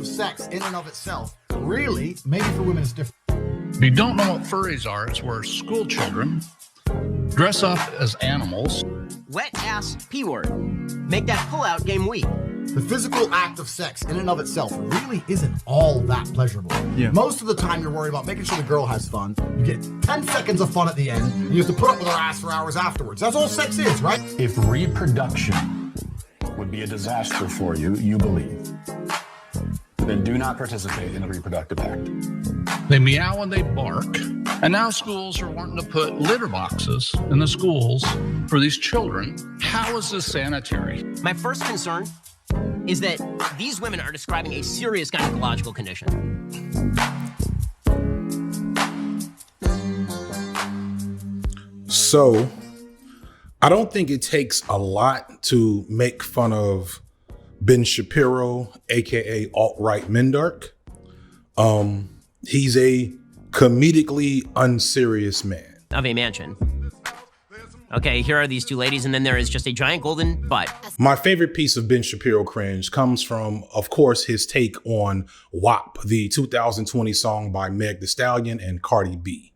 of sex in and of itself, really, maybe for women it's different. If you don't know what furries are, it's where school children dress up as animals. Wet ass P-word. Make that pull-out game weak. The physical act of sex in and of itself really isn't all that pleasurable. Yeah. Most of the time you're worried about making sure the girl has fun. You get 10 seconds of fun at the end, and you have to put up with her ass for hours afterwards. That's all sex is, right? If reproduction would be a disaster for you, you believe, then do not participate in the reproductive act. They meow and they bark. And now schools are wanting to put litter boxes in the schools for these children. How is this sanitary? My first concern is that these women are describing a serious gynecological condition. So, I don't think it takes a lot to make fun of Ben Shapiro, aka alt-right Mendark. He's a comedically unserious man. Of a mansion. Okay, here are these two ladies, and then there is just a giant golden butt. My favorite piece of Ben Shapiro cringe comes from, of course, his take on WAP, the 2020 song by Meg Thee Stallion and Cardi B.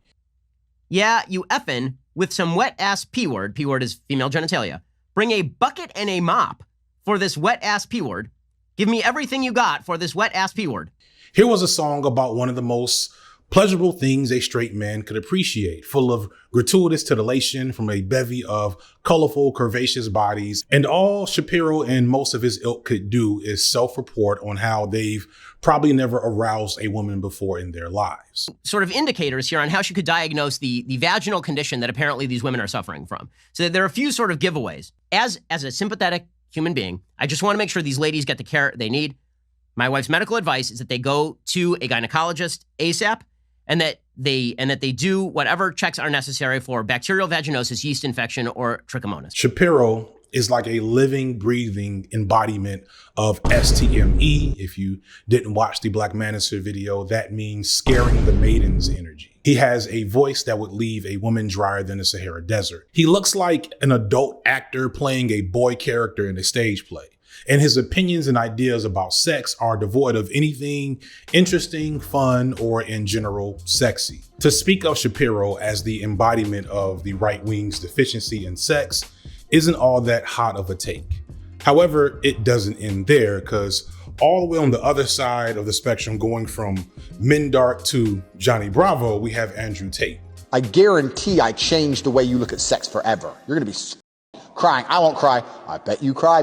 Yeah, you effin' with some wet-ass P-word. P-word is female genitalia. Bring a bucket and a mop for this wet-ass P-word. Give me everything you got for this wet-ass P-word. Here was a song about one of the most pleasurable things a straight man could appreciate, full of gratuitous titillation from a bevy of colorful, curvaceous bodies. And all Shapiro and most of his ilk could do is self-report on how they've probably never aroused a woman before in their lives. Sort of indicators here on how she could diagnose the vaginal condition that apparently these women are suffering from. So there are a few sort of giveaways. As a sympathetic human being, I just want to make sure these ladies get the care they need. My wife's medical advice is that they go to a gynecologist ASAP, and that they do whatever checks are necessary for bacterial vaginosis, yeast infection, or trichomonas. Shapiro is like a living, breathing embodiment of STME. If you didn't watch the Black Manosphere video, that means scaring the maidens energy. He has a voice that would leave a woman drier than the Sahara Desert. He looks like an adult actor playing a boy character in a stage play. And his opinions and ideas about sex are devoid of anything interesting, fun, or in general, sexy. To speak of Shapiro as the embodiment of the right wing's deficiency in sex isn't all that hot of a take. However, it doesn't end there, because all the way on the other side of the spectrum, going from Mendark to Johnny Bravo, we have Andrew Tate. I guarantee I changed the way you look at sex forever. You're gonna be crying. I won't cry. I bet you cry.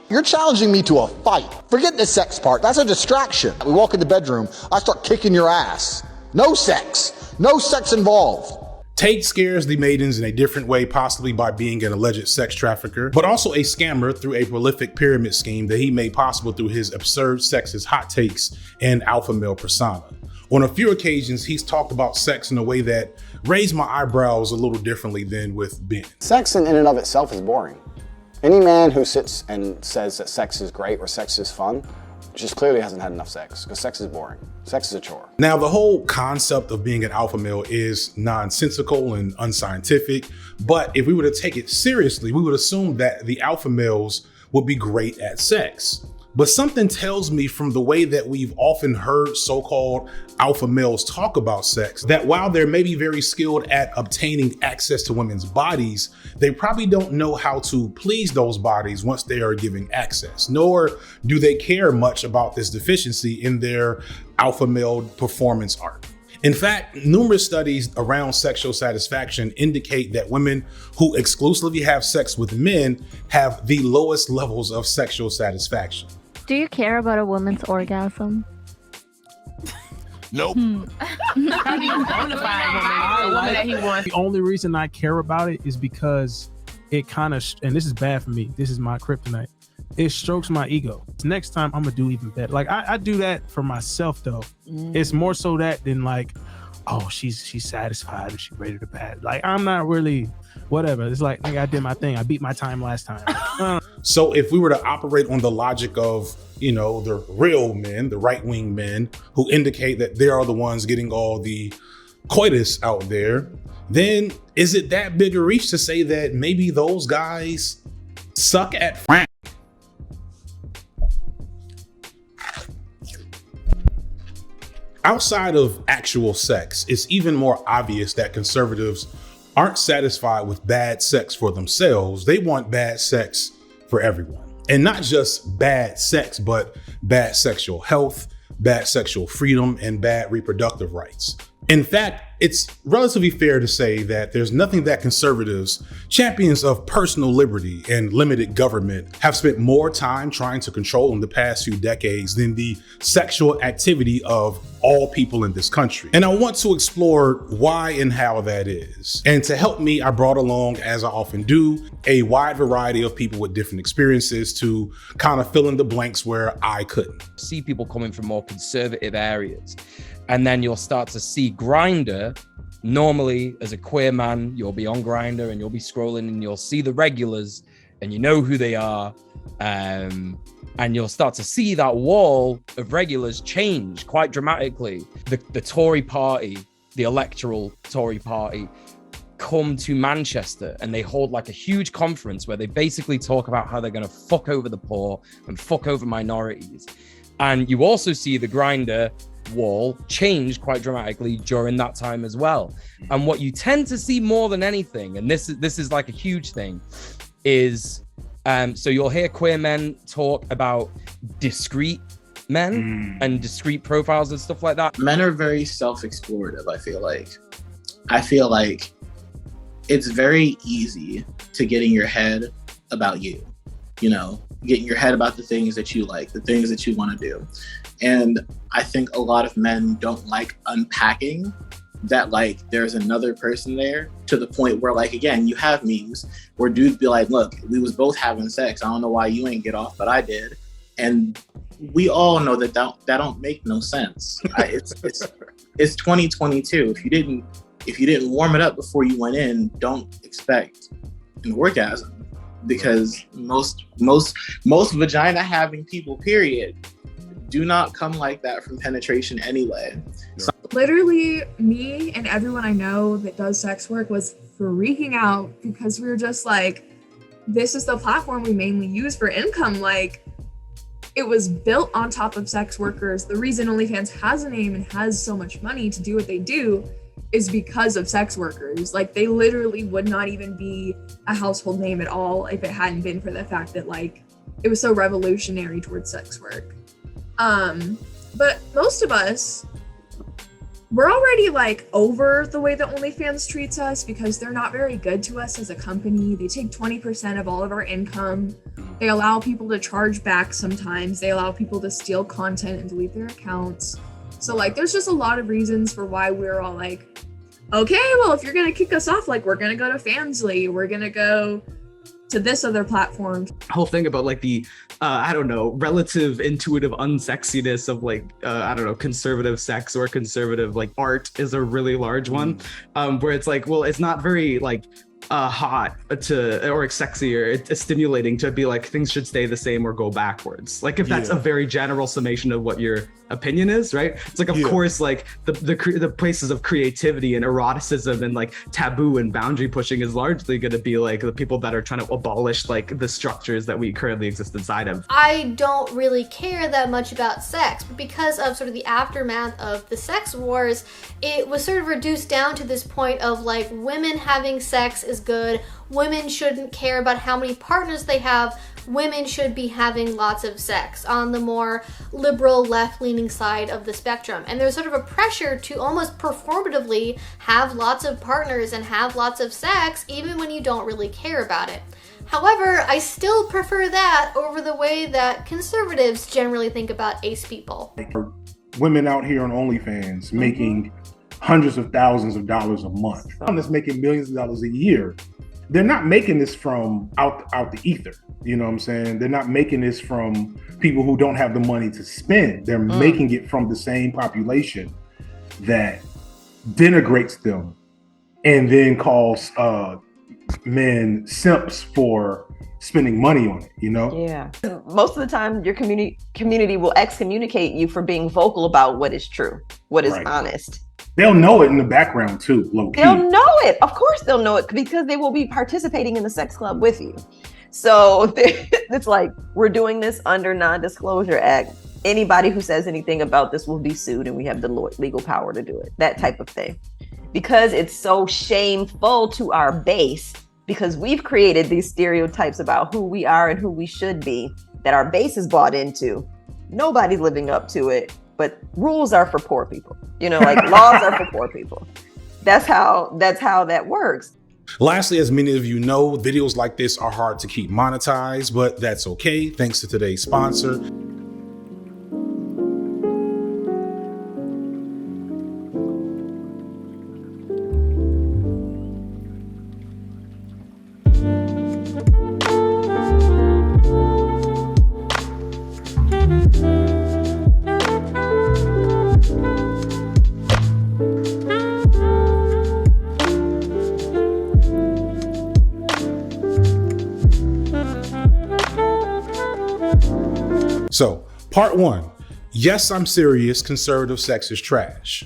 You're challenging me to a fight. Forget the sex part. That's a distraction. We walk in the bedroom, I start kicking your ass. No sex. No sex involved. Tate scares the maidens in a different way, possibly by being an alleged sex trafficker, but also a scammer through a prolific pyramid scheme that he made possible through his absurd sexist hot takes and alpha male persona. On a few occasions, he's talked about sex in a way that raised my eyebrows a little differently than with Ben. Sex in and of itself is boring. Any man who sits and says that sex is great or sex is fun just clearly hasn't had enough sex, because sex is boring. Sex is a chore. Now, the whole concept of being an alpha male is nonsensical and unscientific, but if we were to take it seriously, we would assume that the alpha males would be great at sex. But something tells me from the way that we've often heard so-called alpha males talk about sex, that while they may be very skilled at obtaining access to women's bodies, they probably don't know how to please those bodies once they are given access, nor do they care much about this deficiency in their alpha male performance art. In fact, numerous studies around sexual satisfaction indicate that women who exclusively have sex with men have the lowest levels of sexual satisfaction. Do you care about a woman's orgasm? Nope. The only reason I care about it is because it kind of, and this is bad for me, this is my kryptonite, it strokes my ego. Next time I'm gonna do even better. Like I do that for myself though. It's more so that than like, oh, she's satisfied and she's ready to bat. Like I'm not really, whatever. It's like, I did my thing. I beat my time last time. So if we were to operate on the logic of, you know, the real men, the right-wing men who indicate that they are the ones getting all the coitus out there, then is it that big a reach to say that maybe those guys suck at Outside of actual sex, it's even more obvious that conservatives aren't satisfied with bad sex for themselves. They want bad sex for everyone. And not just bad sex, but bad sexual health, bad sexual freedom, and bad reproductive rights. In fact, it's relatively fair to say that there's nothing that conservatives, champions of personal liberty and limited government, have spent more time trying to control in the past few decades than the sexual activity of all people in this country. And I want to explore why and how that is. And to help me, I brought along, as I often do, a wide variety of people with different experiences to kind of fill in the blanks where I couldn't. See people coming from more conservative areas. And then you'll start to see Grindr. Normally, as a queer man, you'll be on Grindr and you'll be scrolling and you'll see the regulars and you know who they are. And you'll start to see that wall of regulars change quite dramatically. The Tory party, the electoral Tory party, come to Manchester and they hold like a huge conference where they basically talk about how they're going to fuck over the poor and fuck over minorities. And you also see the Grindr wall change quite dramatically during that time as well. And what you tend to see more than anything, and this is like a huge thing, is so you'll hear queer men talk about discreet men and discreet profiles and stuff like that. Men are very self-explorative, I feel like it's very easy to get in your head about you, get in your head about the things that you like, the things that you want to do. And I think a lot of men don't like unpacking that, like, there's another person there, to the point where, like, again, you have memes where dudes be like, look, we was both having sex. I don't know why you ain't get off, but I did. And we all know that don't make no sense. It's 2022. If you didn't warm it up before you went in, don't expect an orgasm, because most vagina having people, period, do not come like that from penetration anyway. So literally, me and everyone I know that does sex work was freaking out because we were just like, this is the platform we mainly use for income. Like, it was built on top of sex workers. The reason OnlyFans has a name and has so much money to do what they do is because of sex workers. Like, they literally would not even be a household name at all if it hadn't been for the fact that, like, it was so revolutionary towards sex work. But most of us, we're already like over the way that OnlyFans treats us because they're not very good to us as a company. They take 20% of all of our income. They allow people to charge back sometimes. They allow people to steal content and delete their accounts. So, like, there's just a lot of reasons for why we're all like, okay, well, if you're going to kick us off, like, we're going to go to Fansly, we're going to go to this other platform. Whole thing about like the relative intuitive unsexiness of like conservative sex or conservative like art is a really large one, where it's like, well, it's not very like hot or sexy or it's stimulating to be like things should stay the same or go backwards. Like, if that's a very general summation of what your opinion is, right? It's like, of course, like the places of creativity and eroticism and like taboo and boundary pushing is largely going to be like the people that are trying to abolish like the structures that we currently exist inside of. I don't really care that much about sex, but because of sort of the aftermath of the sex wars, it was sort of reduced down to this point of like, women having sex is good. Women shouldn't care about how many partners they have. Women should be having lots of sex on the more liberal, left-leaning side of the spectrum. And there's sort of a pressure to almost performatively have lots of partners and have lots of sex, even when you don't really care about it. However, I still prefer that over the way that conservatives generally think ace ace people. Women out here on OnlyFans making hundreds of thousands of dollars a month. That's making millions of dollars a year. They're not making this from out the ether. You know what I'm saying? They're not making this from people who don't have the money to spend. They're making it from the same population that denigrates them and then calls men simps for spending money on it, you know? Yeah. Most of the time, your community will excommunicate you for being vocal about what is true, what is honest. They'll know it in the background too, low-key. They'll know it. Of course they'll know it, because they will be participating in the sex club with you. So it's like, we're doing this under non-disclosure act. Anybody who says anything about this will be sued, and we have the legal power to do it. That type of thing. Because it's so shameful to our base, because we've created these stereotypes about who we are and who we should be that our base is bought into. Nobody's living up to it, but rules are for poor people. Like laws are for poor people. That's how that works. Lastly, as many of you know, videos like this are hard to keep monetized, but that's okay. Thanks to today's sponsor. So, part 1. Yes, I'm serious. Conservative sex is trash.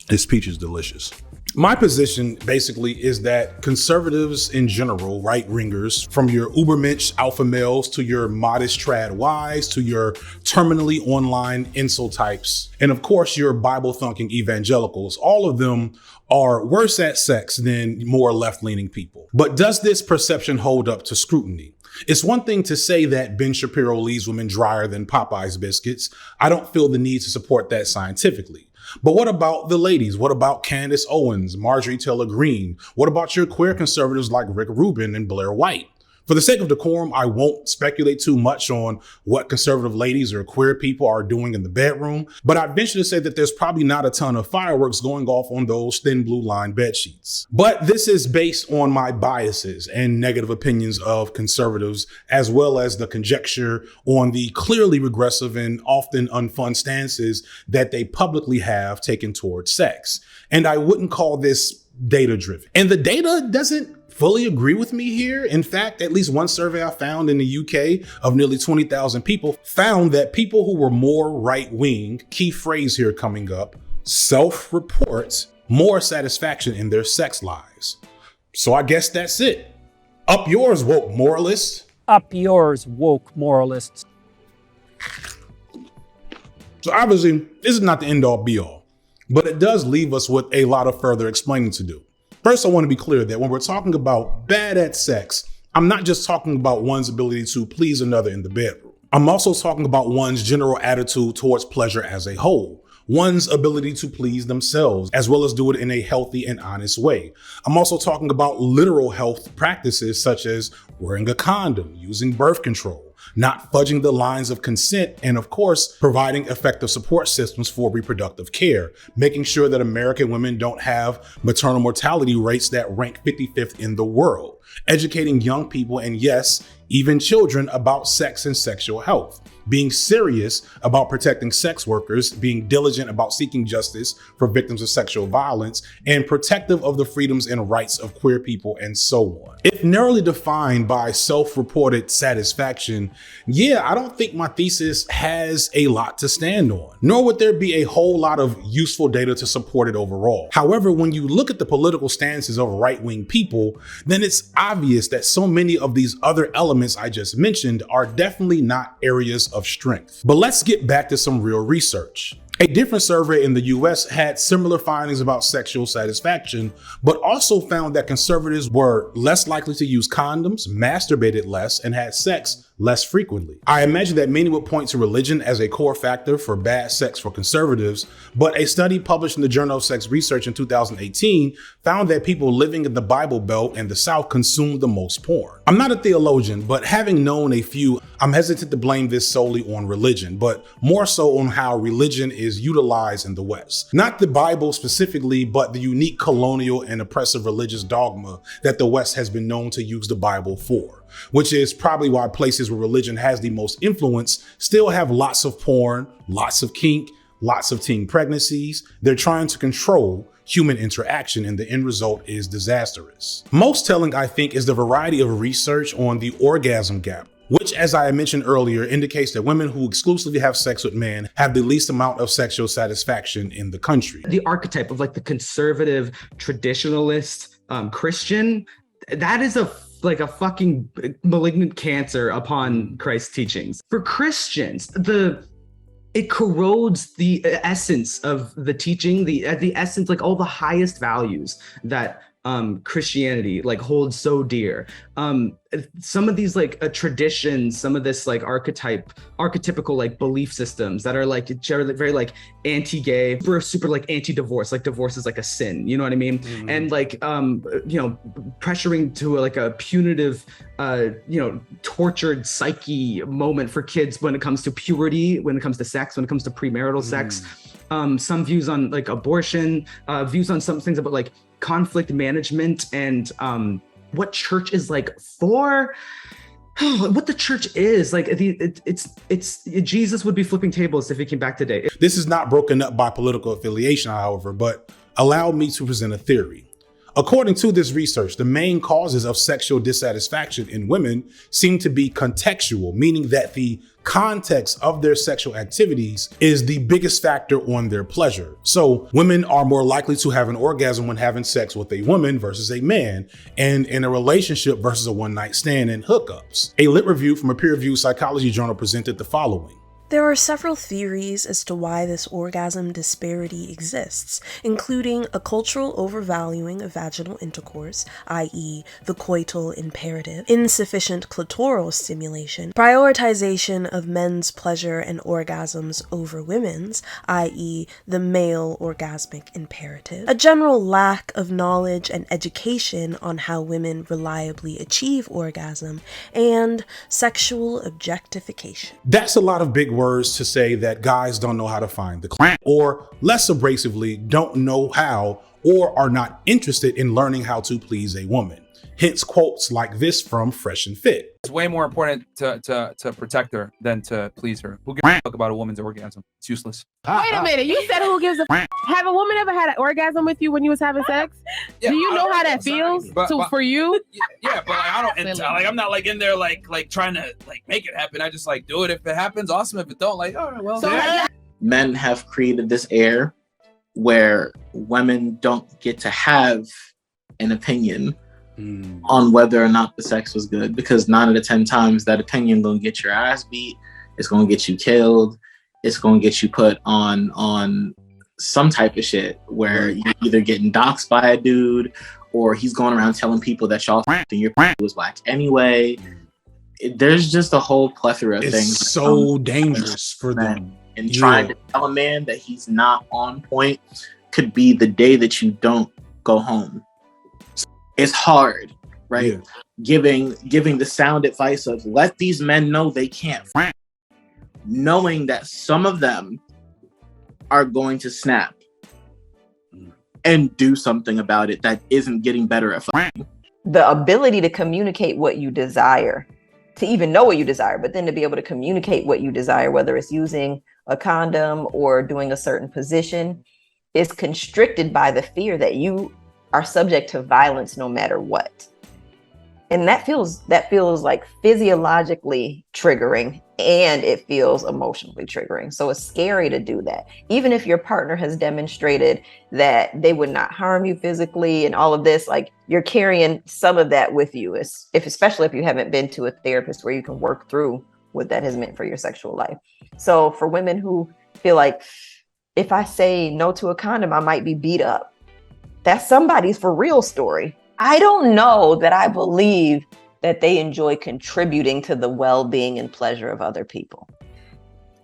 This peach is delicious. My position basically is that conservatives in general, right-wingers, from your ubermensch alpha males to your modest trad wives to your terminally online incel types, and of course your Bible-thunking evangelicals, all of them are worse at sex than more left-leaning people. But does this perception hold up to scrutiny? It's one thing to say that Ben Shapiro leaves women drier than Popeye's biscuits. I don't feel the need to support that scientifically. But what about the ladies? What about Candace Owens, Marjorie Taylor Greene? What about your queer conservatives like Rick Rubin and Blair White? For the sake of decorum, I won't speculate too much on what conservative ladies or queer people are doing in the bedroom, but I'd venture to say that there's probably not a ton of fireworks going off on those thin blue line bed sheets. But this is based on my biases and negative opinions of conservatives, as well as the conjecture on the clearly regressive and often unfun stances that they publicly have taken towards sex. And I wouldn't call this data-driven. And the data doesn't fully agree with me here. In fact, at least one survey I found in the UK of nearly 20,000 people found that people who were more right-wing, key phrase here coming up, self-report more satisfaction in their sex lives. So I guess that's it. Up yours, woke moralists. Up yours, woke moralists. So obviously, this is not the end-all be-all, but it does leave us with a lot of further explaining to do. First, I want to be clear that when we're talking about bad at sex, I'm not just talking about one's ability to please another in the bedroom. I'm also talking about one's general attitude towards pleasure as a whole, one's ability to please themselves, as well as do it in a healthy and honest way. I'm also talking about literal health practices such as wearing a condom, using birth control, not fudging the lines of consent, and of course, providing effective support systems for reproductive care, making sure that American women don't have maternal mortality rates that rank 55th in the world, educating young people, and yes, even children about sex and sexual health, being serious about protecting sex workers, being diligent about seeking justice for victims of sexual violence, and protective of the freedoms and rights of queer people, and so on. If narrowly defined by self-reported satisfaction, yeah, I don't think my thesis has a lot to stand on, nor would there be a whole lot of useful data to support it overall. However, when you look at the political stances of right-wing people, then it's obvious that so many of these other elements I just mentioned are definitely not areas of strength. But let's get back to some real research. A different survey in the US had similar findings about sexual satisfaction, but also found that conservatives were less likely to use condoms, masturbated less, and had sex less frequently. I imagine that many would point to religion as a core factor for bad sex for conservatives, but a study published in the Journal of Sex Research in 2018 found that people living in the Bible Belt and the South consumed the most porn. I'm not a theologian, but having known a few, I'm hesitant to blame this solely on religion, but more so on how religion is utilized in the West. Not the Bible specifically, but the unique colonial and oppressive religious dogma that the West has been known to use the Bible for, which is probably why places where religion has the most influence still have lots of porn, lots of kink, lots of teen pregnancies. They're trying to control human interaction, and the end result is disastrous. Most telling, I think, is the variety of research on the orgasm gap, which, as I mentioned earlier, indicates that women who exclusively have sex with men have the least amount of sexual satisfaction in the country. The archetype of like the conservative, traditionalist, Christian, that is a like a fucking malignant cancer upon Christ's teachings. For Christians, it corrodes the essence of the teaching, the essence, like all the highest values that Christianity like holds so dear. Some of these like traditions, some of this like archetypical like belief systems that are like very like anti-gay, super like anti-divorce, like divorce is like a sin, you know what I mean? Mm-hmm. And like pressuring to like a punitive tortured psyche moment for kids when it comes to puberty, when it comes to sex, when it comes to premarital sex. Some views on like abortion, views on some things about like conflict management and what church is like for, what the church is like. It's Jesus would be flipping tables if he came back today. This is not broken up by political affiliation, however, but allow me to present a theory. According to this research, the main causes of sexual dissatisfaction in women seem to be contextual, meaning that the context of their sexual activities is the biggest factor on their pleasure. So women are more likely to have an orgasm when having sex with a woman versus a man, and in a relationship versus a one-night stand and hookups. A lit review from a peer-reviewed psychology journal presented the following. There are several theories as to why this orgasm disparity exists, including a cultural overvaluing of vaginal intercourse, i.e. the coital imperative, insufficient clitoral stimulation, prioritization of men's pleasure and orgasms over women's, i.e. the male orgasmic imperative, a general lack of knowledge and education on how women reliably achieve orgasm, and sexual objectification. That's a lot of big words to say that guys don't know how to find the clit, or less abrasively, don't know how or are not interested in learning how to please a woman. Hence quotes like this from Fresh and Fit. It's way more important to protect her than to please her. Who gives a fuck about a woman's orgasm? It's useless. Wait a minute, you said who gives a f? Have a woman ever had an orgasm with you when you was having sex? Yeah, do you know how that feels for you? Yeah, but like, I don't. Like, I'm not like in there like trying to like make it happen. I just like do it. If it happens, awesome. If it don't, like, all right, well. So men have created this air where women don't get to have an opinion on whether or not the sex was good, because 9 out of 10 times that opinion gonna get your ass beat. It's gonna get you killed. It's gonna get you put on some type of shit where you're either getting doxxed by a dude or he's going around telling people that y'all and your was black anyway. There's just a whole plethora of things. It's so dangerous for them. And trying to tell a man that he's not on point could be the day that you don't go home. It's hard, right? Yeah. Giving the sound advice of let these men know they can't, knowing that some of them are going to snap and do something about it that isn't getting better at fucking. The ability to communicate what you desire, to even know what you desire, but then to be able to communicate what you desire, whether it's using a condom or doing a certain position, is constricted by the fear that you are subject to violence no matter what. And that feels like physiologically triggering, and it feels emotionally triggering. So it's scary to do that. Even if your partner has demonstrated that they would not harm you physically and all of this, like you're carrying some of that with you, especially if you haven't been to a therapist where you can work through what that has meant for your sexual life. So for women who feel like, if I say no to a condom, I might be beat up. That's somebody's for real story. I don't know that I believe that they enjoy contributing to the well-being and pleasure of other people.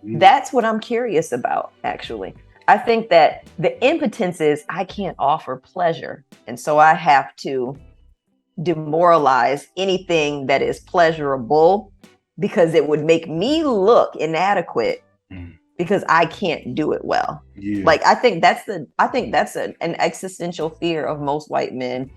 That's what I'm curious about, actually. I think that the impotence is I can't offer pleasure. And so I have to demoralize anything that is pleasurable because it would make me look inadequate because I can't do it well. Yeah. Like, I think that's an existential fear of most white men.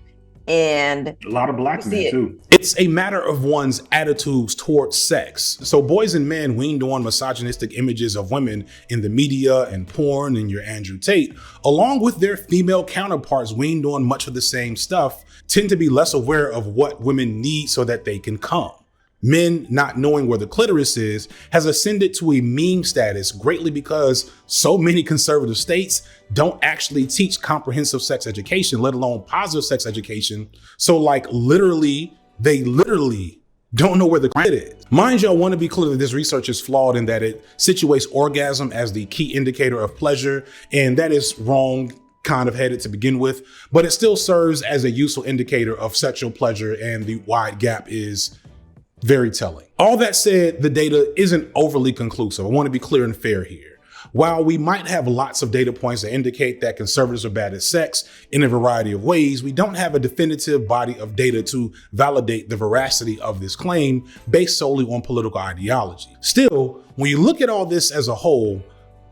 And a lot of black men too. It's a matter of one's attitudes towards sex. So boys and men weaned on misogynistic images of women in the media and porn and your Andrew Tate, along with their female counterparts weaned on much of the same stuff, tend to be less aware of what women need so that they can come. Men not knowing where the clitoris is has ascended to a meme status greatly because so many conservative states don't actually teach comprehensive sex education, let alone positive sex education. So like literally They literally don't know where the shit is. Mind you, I want to be clear that this research is flawed in that it situates orgasm as the key indicator of pleasure, and that is wrong kind of headed to begin with, but it still serves as a useful indicator of sexual pleasure, and the wide gap is very telling. All that said, the data isn't overly conclusive. I want to be clear and fair here. While we might have lots of data points that indicate that conservatives are bad at sex in a variety of ways, we don't have a definitive body of data to validate the veracity of this claim based solely on political ideology. Still, when you look at all this as a whole,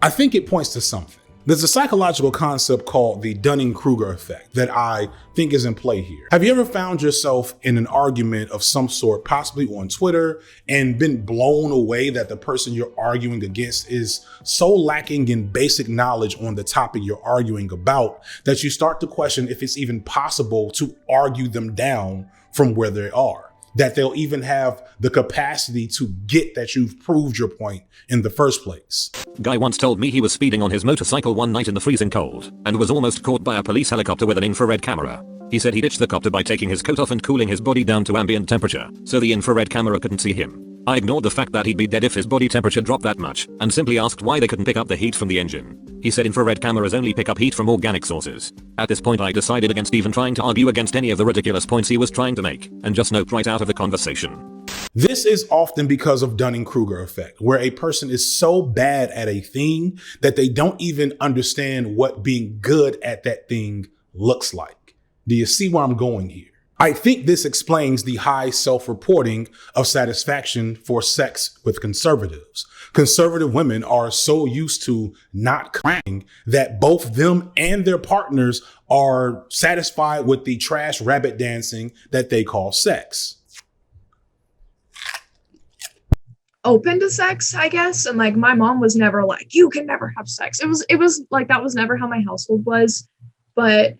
I think it points to something. There's a psychological concept called the Dunning-Kruger effect that I think is in play here. Have you ever found yourself in an argument of some sort, possibly on Twitter, and been blown away that the person you're arguing against is so lacking in basic knowledge on the topic you're arguing about that you start to question if it's even possible to argue them down from where they are? That they'll even have the capacity to get that you've proved your point in the first place. Guy once told me he was speeding on his motorcycle one night in the freezing cold and was almost caught by a police helicopter with an infrared camera. He said he ditched the copter by taking his coat off and cooling his body down to ambient temperature, so the infrared camera couldn't see him. I ignored the fact that he'd be dead if his body temperature dropped that much, and simply asked why they couldn't pick up the heat from the engine. He said infrared cameras only pick up heat from organic sources. At this point I decided against even trying to argue against any of the ridiculous points he was trying to make, and just noped right out of the conversation. This is often because of Dunning-Kruger effect, where a person is so bad at a thing that they don't even understand what being good at that thing looks like. Do you see where I'm going here? I think this explains the high self-reporting of satisfaction for sex with conservatives. Conservative women are so used to not crying that both them and their partners are satisfied with the trash rabbit dancing that they call sex. Open to sex, I guess, and like my mom was never like, you can never have sex. It was like that was never how my household was, but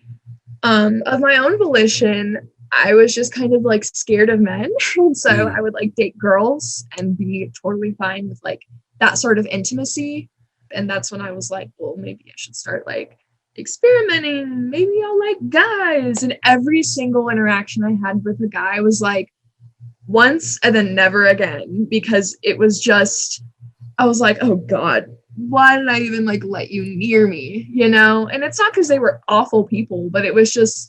of my own volition, I was just kind of like scared of men. And so I would like date girls and be totally fine with like that sort of intimacy. And that's when I was like, well, maybe I should start like experimenting. Maybe I'll like guys. And every single interaction I had with a guy was like once and then never again, because it was just, I was like, oh God, why did I even like let you near me? You know? And it's not because they were awful people, but it was just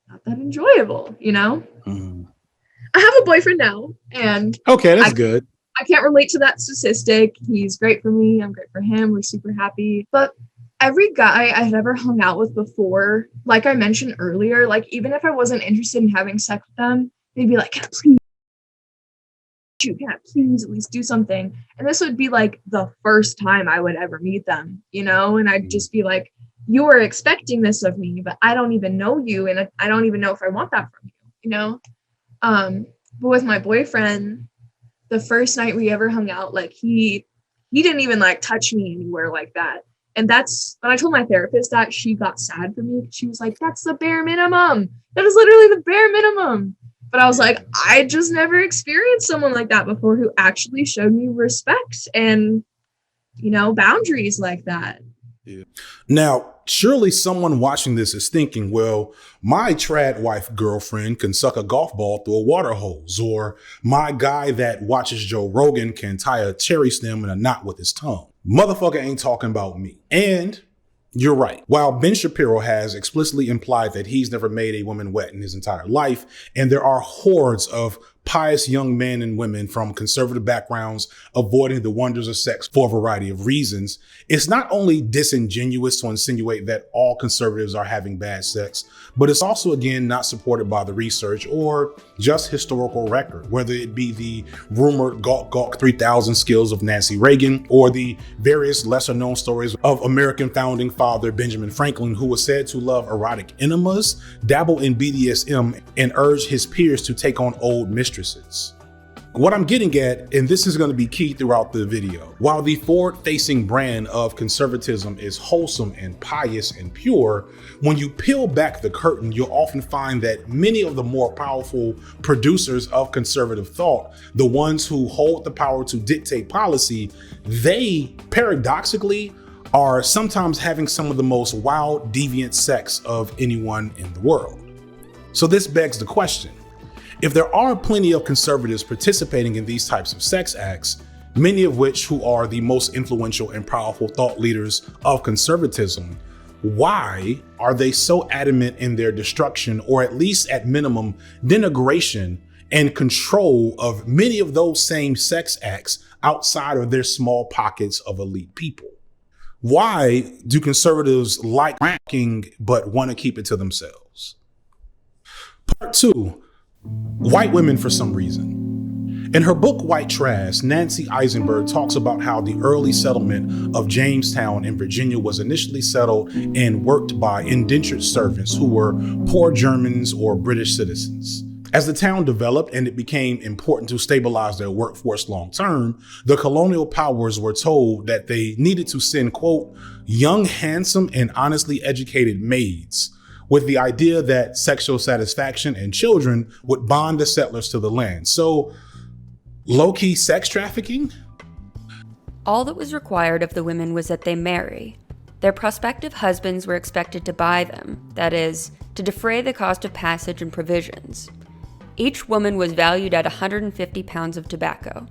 not that enjoyable, you know? I have a boyfriend now, and okay, that's good. I can't relate to that statistic. He's great for me. I'm great for him. We're super happy. But every guy I had ever hung out with before, like I mentioned earlier, like even if I wasn't interested in having sex with them, they'd be like, can I please at least do something? And this would be like the first time I would ever meet them, you know? And I'd just be like, you were expecting this of me, but I don't even know you, and I don't even know if I want that from you, you know? But with my boyfriend, the first night we ever hung out, like he didn't even like touch me anywhere like that. And that's when I told my therapist that, she got sad for me. She was like, that's the bare minimum. That is literally the bare minimum. But I was like, I just never experienced someone like that before who actually showed me respect and, you know, boundaries like that. Yeah. Now, surely someone watching this is thinking, well, my trad wife girlfriend can suck a golf ball through a water hose, or my guy that watches Joe Rogan can tie a cherry stem in a knot with his tongue. Motherfucker ain't talking about me. And you're right. While Ben Shapiro has explicitly implied that he's never made a woman wet in his entire life, and there are hordes of pious young men and women from conservative backgrounds avoiding the wonders of sex for a variety of reasons, it's not only disingenuous to insinuate that all conservatives are having bad sex, but it's also, again, not supported by the research or just historical record, whether it be the rumored Gawk Gawk 3000 skills of Nancy Reagan or the various lesser known stories of American founding father Benjamin Franklin, who was said to love erotic enemas, dabble in BDSM, and urge his peers to take on old mistresses. What I'm getting at, and this is going to be key throughout the video, while the forward-facing brand of conservatism is wholesome and pious and pure, when you peel back the curtain, you'll often find that many of the more powerful producers of conservative thought, the ones who hold the power to dictate policy, they paradoxically are sometimes having some of the most wild, deviant sex of anyone in the world. So this begs the question, If there are plenty of conservatives participating in these types of sex acts, many of which who are the most influential and powerful thought leaders of conservatism, why are they so adamant in their destruction, or at least at minimum denigration and control of many of those same sex acts outside of their small pockets of elite people? Why do conservatives like f***ing but want to keep it to themselves? Part 2, white women for some reason. In her book, White Trash, Nancy Eisenberg talks about how the early settlement of Jamestown in Virginia was initially settled and worked by indentured servants who were poor Germans or British citizens. As the town developed and it became important to stabilize their workforce long term, the colonial powers were told that they needed to send, quote, young, handsome, and honestly educated maids, with the idea that sexual satisfaction and children would bond the settlers to the land. So, low-key sex trafficking? All that was required of the women was that they marry. Their prospective husbands were expected to buy them, that is, to defray the cost of passage and provisions. Each woman was valued at 150 pounds of tobacco.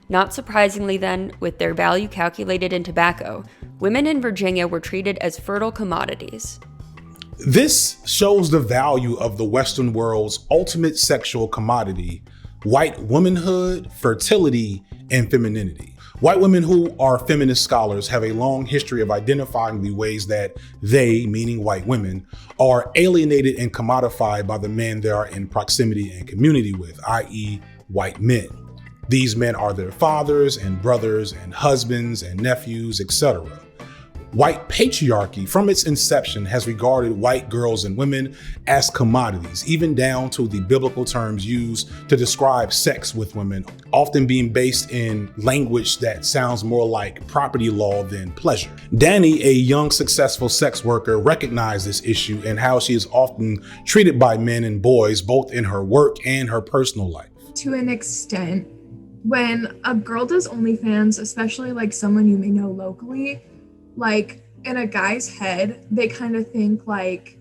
Not surprisingly then, with their value calculated in tobacco, women in Virginia were treated as fertile commodities. This shows the value of the Western world's ultimate sexual commodity, white womanhood, fertility, and femininity. White women who are feminist scholars have a long history of identifying the ways that they, meaning white women, are alienated and commodified by the men they are in proximity and community with, i.e. white men. These men are their fathers and brothers and husbands and nephews, etc. White patriarchy, from its inception, has regarded white girls and women as commodities, even down to the biblical terms used to describe sex with women, often being based in language that sounds more like property law than pleasure. Danny, a young, successful sex worker, recognized this issue and how she is often treated by men and boys, both in her work and her personal life. To an extent, when a girl does OnlyFans, especially like someone you may know locally, like in a guy's head, they kind of think like,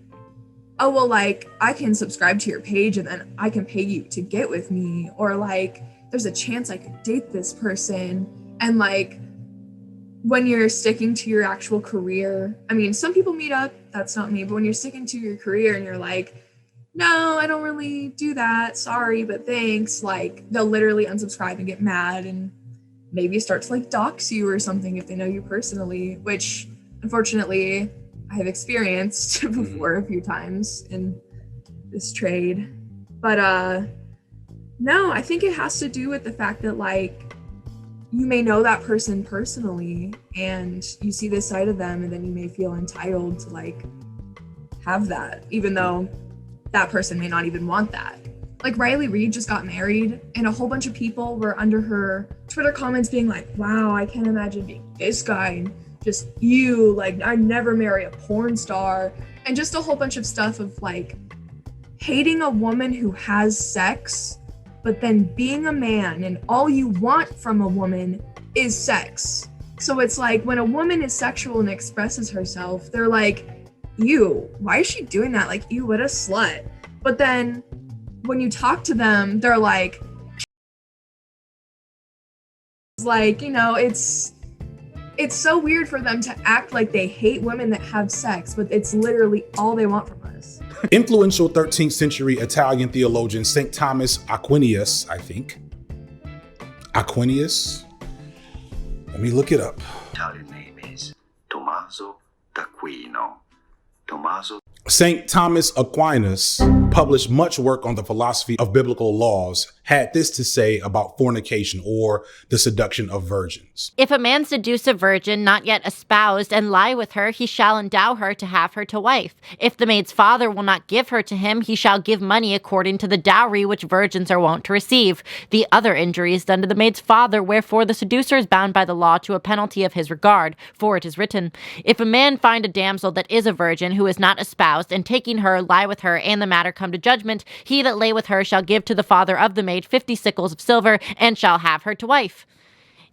oh, well, like I can subscribe to your page and then I can pay you to get with me, or like there's a chance I could date this person. And like when you're sticking to your actual career, I mean, some people meet up, that's not me, but when you're sticking to your career and you're like, no, I don't really do that, sorry, but thanks, like they'll literally unsubscribe and get mad and maybe start to like dox you or something if they know you personally, which unfortunately I have experienced before a few times in this trade. But no, I think it has to do with the fact that like you may know that person personally and you see this side of them and then you may feel entitled to like have that, even though that person may not even want that. Like Riley Reid just got married and a whole bunch of people were under her Twitter comments being like, wow, I can't imagine being this guy and just you, like I'd never marry a porn star, and just a whole bunch of stuff of like hating a woman who has sex, but then being a man and all you want from a woman is sex. So it's like when a woman is sexual and expresses herself, they're like, ew, why is she doing that? Like, ew, what a slut. But then when you talk to them, they're like, you know, it's so weird for them to act like they hate women that have sex, but it's literally all they want from us. Influential 13th century Italian theologian St. Thomas Aquinas, I think. Aquinas? Let me look it up. Italian name is Tommaso d'Aquino. Tommaso. St. Thomas Aquinas published much work on the philosophy of biblical laws, had this to say about fornication, or the seduction of virgins. If a man seduce a virgin not yet espoused and lie with her, he shall endow her to have her to wife. If the maid's father will not give her to him, he shall give money according to the dowry which virgins are wont to receive. The other injury is done to the maid's father, wherefore the seducer is bound by the law to a penalty of his regard, for it is written, if a man find a damsel that is a virgin who is not espoused, and taking her, lie with her, and the matter come to judgment, he that lay with her shall give to the father of the maid 50 sickles of silver, and shall have her to wife.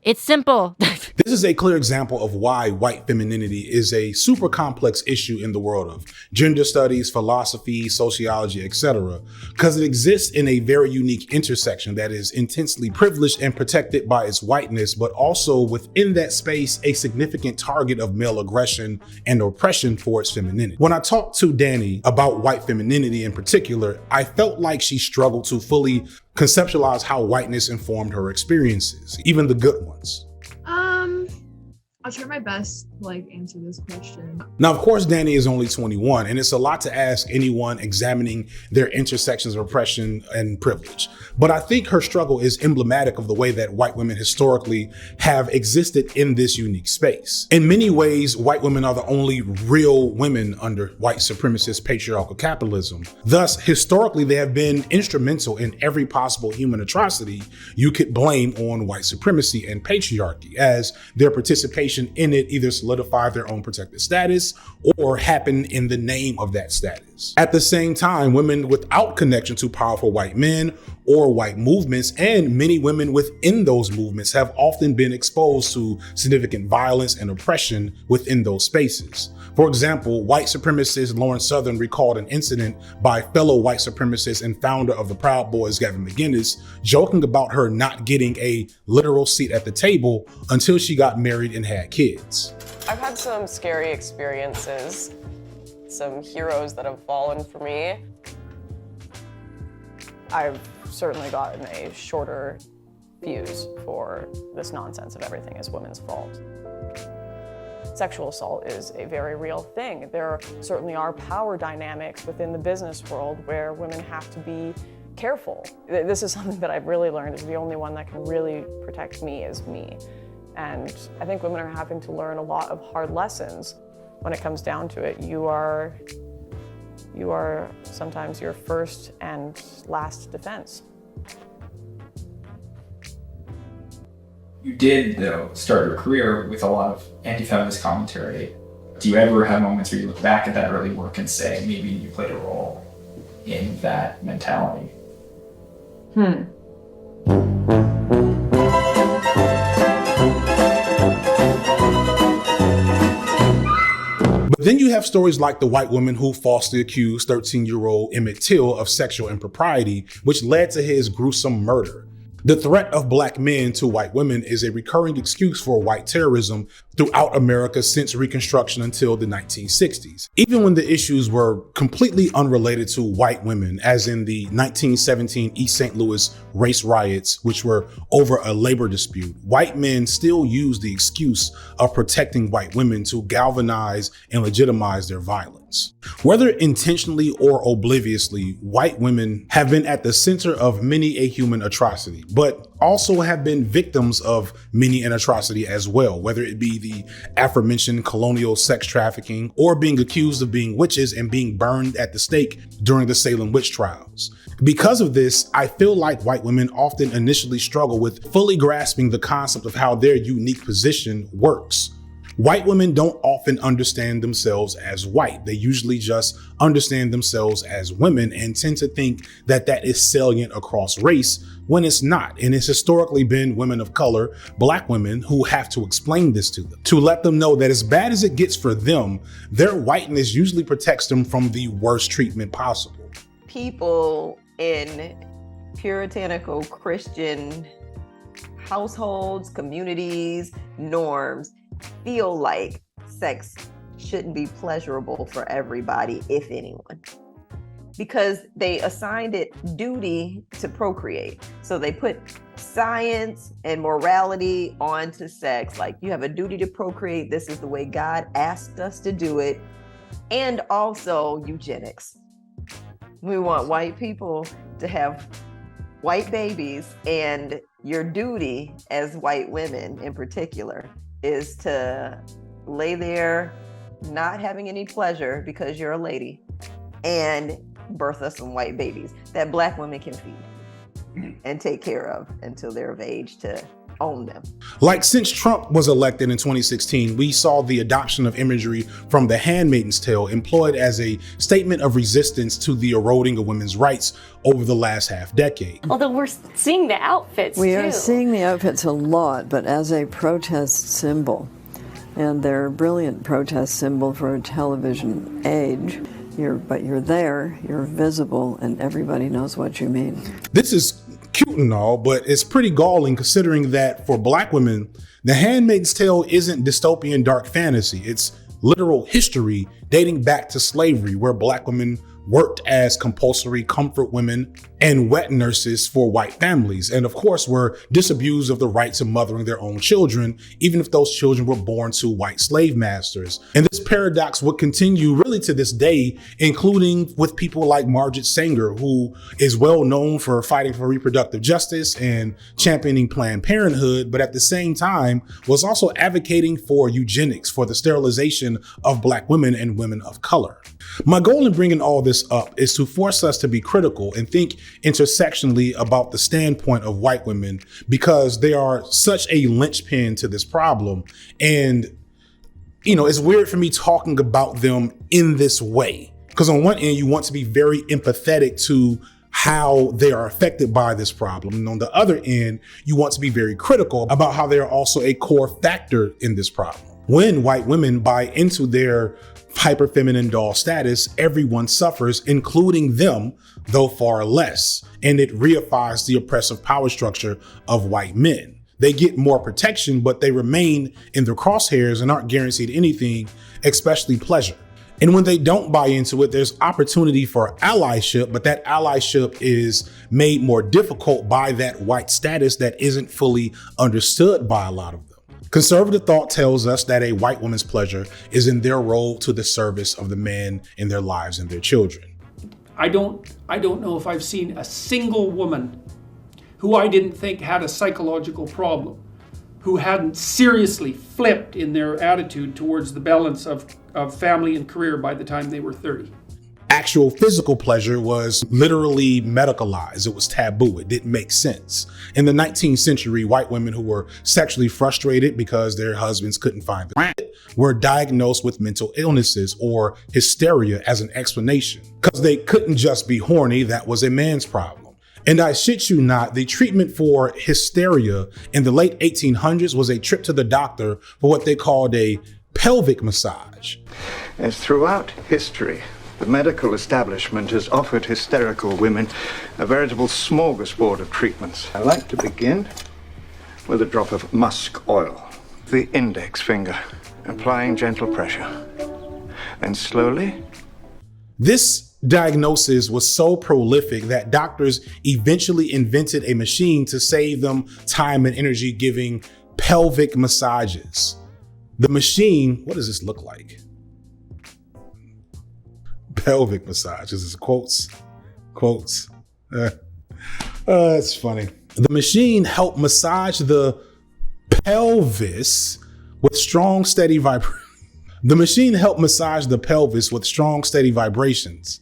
It's simple. This is a clear example of why white femininity is a super complex issue in the world of gender studies, philosophy, sociology, etc., because it exists in a very unique intersection that is intensely privileged and protected by its whiteness, but also within that space, a significant target of male aggression and oppression for its femininity. When I talked to Danny about white femininity in particular, I felt like she struggled to fully conceptualize how whiteness informed her experiences, even the good ones. I'll try my best to answer this question. Now, of course, Danny is only 21, and it's a lot to ask anyone examining their intersections of oppression and privilege. But I think her struggle is emblematic of the way that white women historically have existed in this unique space. In many ways, white women are the only real women under white supremacist patriarchal capitalism. Thus, historically, they have been instrumental in every possible human atrocity you could blame on white supremacy and patriarchy, as their participation in it either solidify their own protected status or happen in the name of that status. At the same time, women without connection to powerful white men or white movements, and many women within those movements, have often been exposed to significant violence and oppression within those spaces. For example, white supremacist Lauren Southern recalled an incident by fellow white supremacist and founder of the Proud Boys, Gavin McInnes, joking about her not getting a literal seat at the table until she got married and had kids. I've had some scary experiences, some heroes that have fallen for me. I've certainly gotten a shorter fuse for this nonsense of everything is women's fault. Sexual assault is a very real thing. There certainly are power dynamics within the business world where women have to be careful. This is something that I've really learned is the only one that can really protect me is me. And I think women are having to learn a lot of hard lessons. When it comes down to it, you are sometimes your first and last defense. You did, though, start your career with a lot of anti-feminist commentary. Do you ever have moments where you look back at that early work and say, maybe you played a role in that mentality? But then you have stories like the white woman who falsely accused 13-year-old Emmett Till of sexual impropriety, which led to his gruesome murder. The threat of black men to white women is a recurring excuse for white terrorism throughout America since Reconstruction until the 1960s. Even when the issues were completely unrelated to white women, as in the 1917 East St. Louis race riots, which were over a labor dispute, white men still used the excuse of protecting white women to galvanize and legitimize their violence. Whether intentionally or obliviously, white women have been at the center of many a human atrocity, but also have been victims of many an atrocity as well, whether it be the aforementioned colonial sex trafficking or being accused of being witches and being burned at the stake during the Salem witch trials. Because of this, I feel like white women often initially struggle with fully grasping the concept of how their unique position works. White women don't often understand themselves as white. They usually just understand themselves as women and tend to think that that is salient across race when it's not. And it's historically been women of color, black women, who have to explain this to them, to let them know that as bad as it gets for them, their whiteness usually protects them from the worst treatment possible. People in puritanical Christian households, communities, norms feel like sex shouldn't be pleasurable for everybody, if anyone, because they assigned it duty to procreate. So they put science and morality onto sex. Like, you have a duty to procreate. This is the way God asked us to do it. And also eugenics. We want white people to have white babies, and your duty as white women in particular is to lay there not having any pleasure because you're a lady and birth us some white babies that black women can feed and take care of until they're of age to own them. Like since Trump was elected in 2016, we saw the adoption of imagery from The Handmaid's Tale employed as a statement of resistance to the eroding of women's rights over the last half decade. Although we're seeing the outfits We too. are seeing the outfits a lot, but as a protest symbol. And they're a brilliant protest symbol for a television age. But you're there, you're visible, and everybody knows what you mean. This is cute and all, but it's pretty galling considering that for Black women, The Handmaid's Tale isn't dystopian dark fantasy. It's literal history dating back to slavery, where Black women worked as compulsory comfort women and wet nurses for white families, and of course were disabused of the rights of mothering their own children, even if those children were born to white slave masters. And this paradox would continue really to this day, including with people like Margaret Sanger, who is well known for fighting for reproductive justice and championing Planned Parenthood, but at the same time was also advocating for eugenics, for the sterilization of Black women and women of color. My goal in bringing all this up is to force us to be critical and think intersectionally about the standpoint of white women, because they are such a linchpin to this problem. And, you know, it's weird for me talking about them in this way, because on one end, you want to be very empathetic to how they are affected by this problem. And on the other end, you want to be very critical about how they are also a core factor in this problem. When white women buy into their hyper feminine doll status, everyone suffers, including them, though far less. And it reifies the oppressive power structure of white men. They get more protection, but they remain in the crosshairs and aren't guaranteed anything, especially pleasure. And when they don't buy into it, there's opportunity for allyship, but that allyship is made more difficult by that white status that isn't fully understood by a lot of them. Conservative thought tells us that a white woman's pleasure is in their role to the service of the men in their lives and their children. I don't know if I've seen a single woman who I didn't think had a psychological problem, who hadn't seriously flipped in their attitude towards the balance of family and career by the time they were 30. Actual physical pleasure was literally medicalized. It was taboo. It didn't make sense. In the 19th century, white women who were sexually frustrated because their husbands couldn't find the were diagnosed with mental illnesses or hysteria as an explanation, because they couldn't just be horny. That was a man's problem. And I shit you not, the treatment for hysteria in the late 1800s was a trip to the doctor for what they called a pelvic massage. As throughout history, the medical establishment has offered hysterical women a veritable smorgasbord of treatments. I like to begin with a drop of musk oil, the index finger, applying gentle pressure. Then slowly. This diagnosis was so prolific that doctors eventually invented a machine to save them time and energy giving pelvic massages. The machine, what does this look like? Pelvic massage. This is quotes. It's funny. The machine helped massage the pelvis with strong, steady vibrations. The machine helped massage the pelvis with strong, steady vibrations.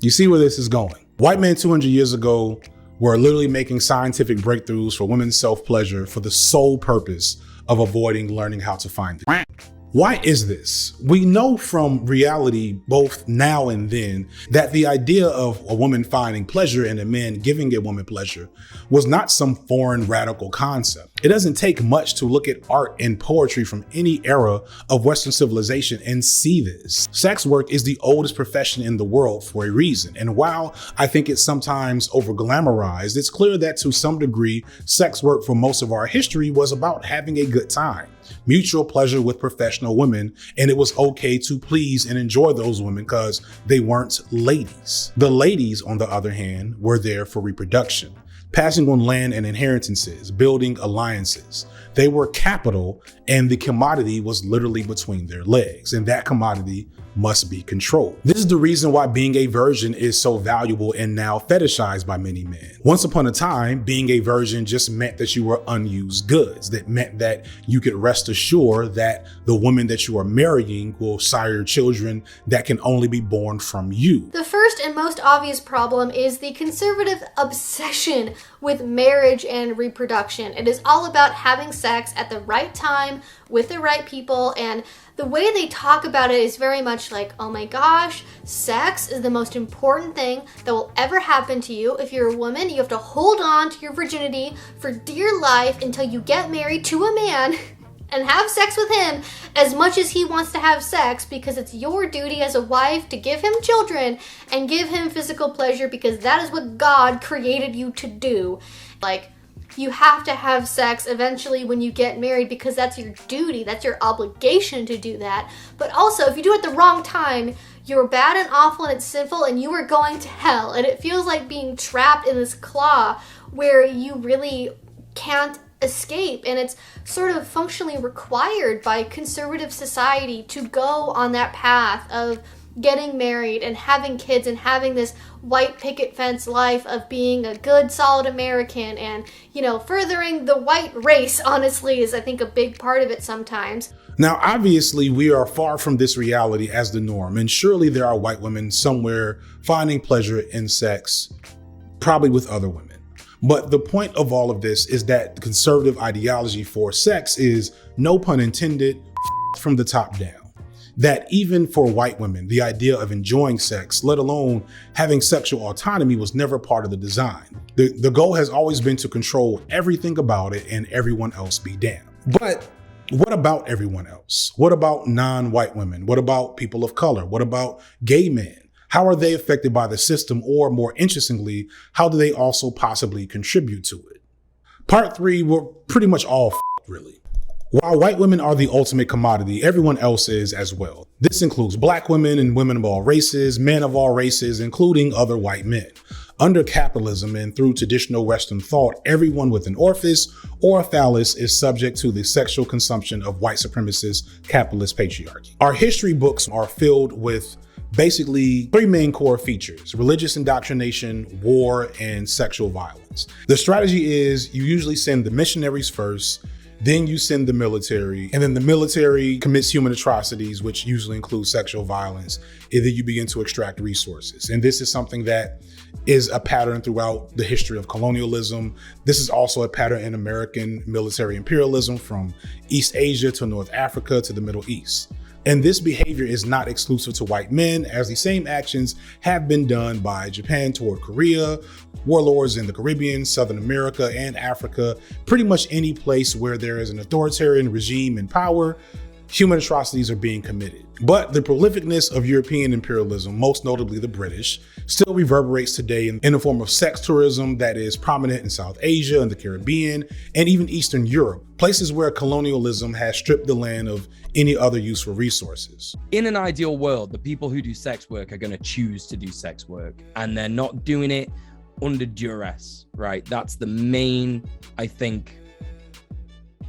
You see where this is going. White men 200 years ago were literally making scientific breakthroughs for women's self-pleasure for the sole purpose of avoiding learning how to find it. Why is this? We know from reality, both now and then, that the idea of a woman finding pleasure and a man giving a woman pleasure was not some foreign radical concept. It doesn't take much to look at art and poetry from any era of Western civilization and see this. Sex work is the oldest profession in the world for a reason. And while I think it's sometimes over-glamorized, it's clear that to some degree, sex work for most of our history was about having a good time, mutual pleasure with professional women, and it was okay to please and enjoy those women because they weren't ladies. The ladies, on the other hand, were there for reproduction, passing on land and inheritances, building alliances. They were capital, and the commodity was literally between their legs, and that commodity must be controlled. This is the reason why being a virgin is so valuable and now fetishized by many men. Once upon a time, being a virgin just meant that you were unused goods. That meant that you could rest assured that the woman that you are marrying will sire children that can only be born from you. The first and most obvious problem is the conservative obsession with marriage and reproduction. It is all about having sex at the right time with the right people, and the way they talk about it is very much like, oh my gosh, sex is the most important thing that will ever happen to you. If you're a woman, you have to hold on to your virginity for dear life until you get married to a man and have sex with him as much as he wants to have sex, because it's your duty as a wife to give him children and give him physical pleasure, because that is what God created you to do. Like, you have to have sex eventually when you get married because that's your duty, that's your obligation to do that. But also, if you do it at the wrong time, you're bad and awful and it's sinful and you are going to hell. And it feels like being trapped in this claw where you really can't escape, and it's sort of functionally required by conservative society to go on that path of getting married and having kids and having this white picket fence life of being a good, solid American and, you know, furthering the white race, honestly, is I think a big part of it sometimes. Now, obviously, we are far from this reality as the norm, and surely there are white women somewhere finding pleasure in sex, probably with other women. But the point of all of this is that the conservative ideology for sex is, no pun intended, from the top down. That even for white women, the idea of enjoying sex, let alone having sexual autonomy, was never part of the design. The goal has always been to control everything about it and everyone else be damned. But what about everyone else? What about non-white women? What about people of color? What about gay men? How are they affected by the system? Or more interestingly, how do they also possibly contribute to it? Part 3, we're pretty much all really. While white women are the ultimate commodity, everyone else is as well. This includes black women and women of all races, men of all races, including other white men. Under capitalism and through traditional Western thought, everyone with an orifice or a phallus is subject to the sexual consumption of white supremacist capitalist patriarchy. Our history books are filled with basically 3 main core features: religious indoctrination, war, and sexual violence. The strategy is you usually send the missionaries first, then you send the military, and then the military commits human atrocities, which usually include sexual violence, and then you begin to extract resources. And this is something that is a pattern throughout the history of colonialism. This is also a pattern in American military imperialism from East Asia to North Africa to the Middle East. And this behavior is not exclusive to white men, as the same actions have been done by Japan toward Korea, warlords in the Caribbean, Southern America, and Africa. Pretty much any place where there is an authoritarian regime in power, human atrocities are being committed. But the prolificness of European imperialism, most notably the British, still reverberates today in the form of sex tourism that is prominent in South Asia and the Caribbean, and even Eastern Europe, places where colonialism has stripped the land of any other useful resources. In an ideal world, the people who do sex work are going to choose to do sex work, and they're not doing it under duress, right? That's the main, I think,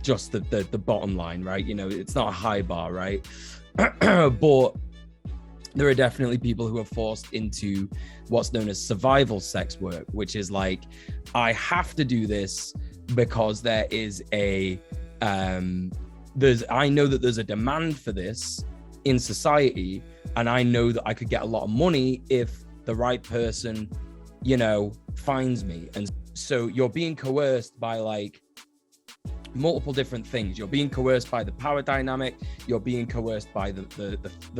just the bottom line, right? You know, it's not a high bar, right? But there are definitely people who are forced into what's known as survival sex work, which is like, I have to do this because there is a I know that there's a demand for this in society, and I know that I could get a lot of money if the right person, you know, finds me. And so you're being coerced by like multiple different things. You're being coerced by the power dynamic. You're being coerced by the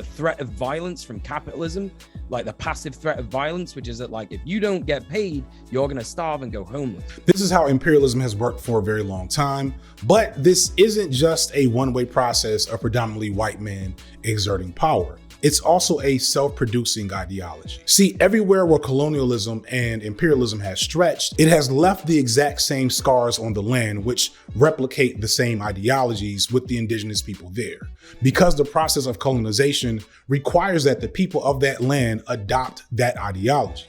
threat of violence from capitalism, like the passive threat of violence, which is that like, if you don't get paid, you're going to starve and go homeless. This is how imperialism has worked for a very long time, but this isn't just a one-way process of predominantly white men exerting power. It's also a self-producing ideology. See, everywhere where colonialism and imperialism has stretched, it has left the exact same scars on the land, which replicate the same ideologies with the indigenous people there. Because the process of colonization requires that the people of that land adopt that ideology.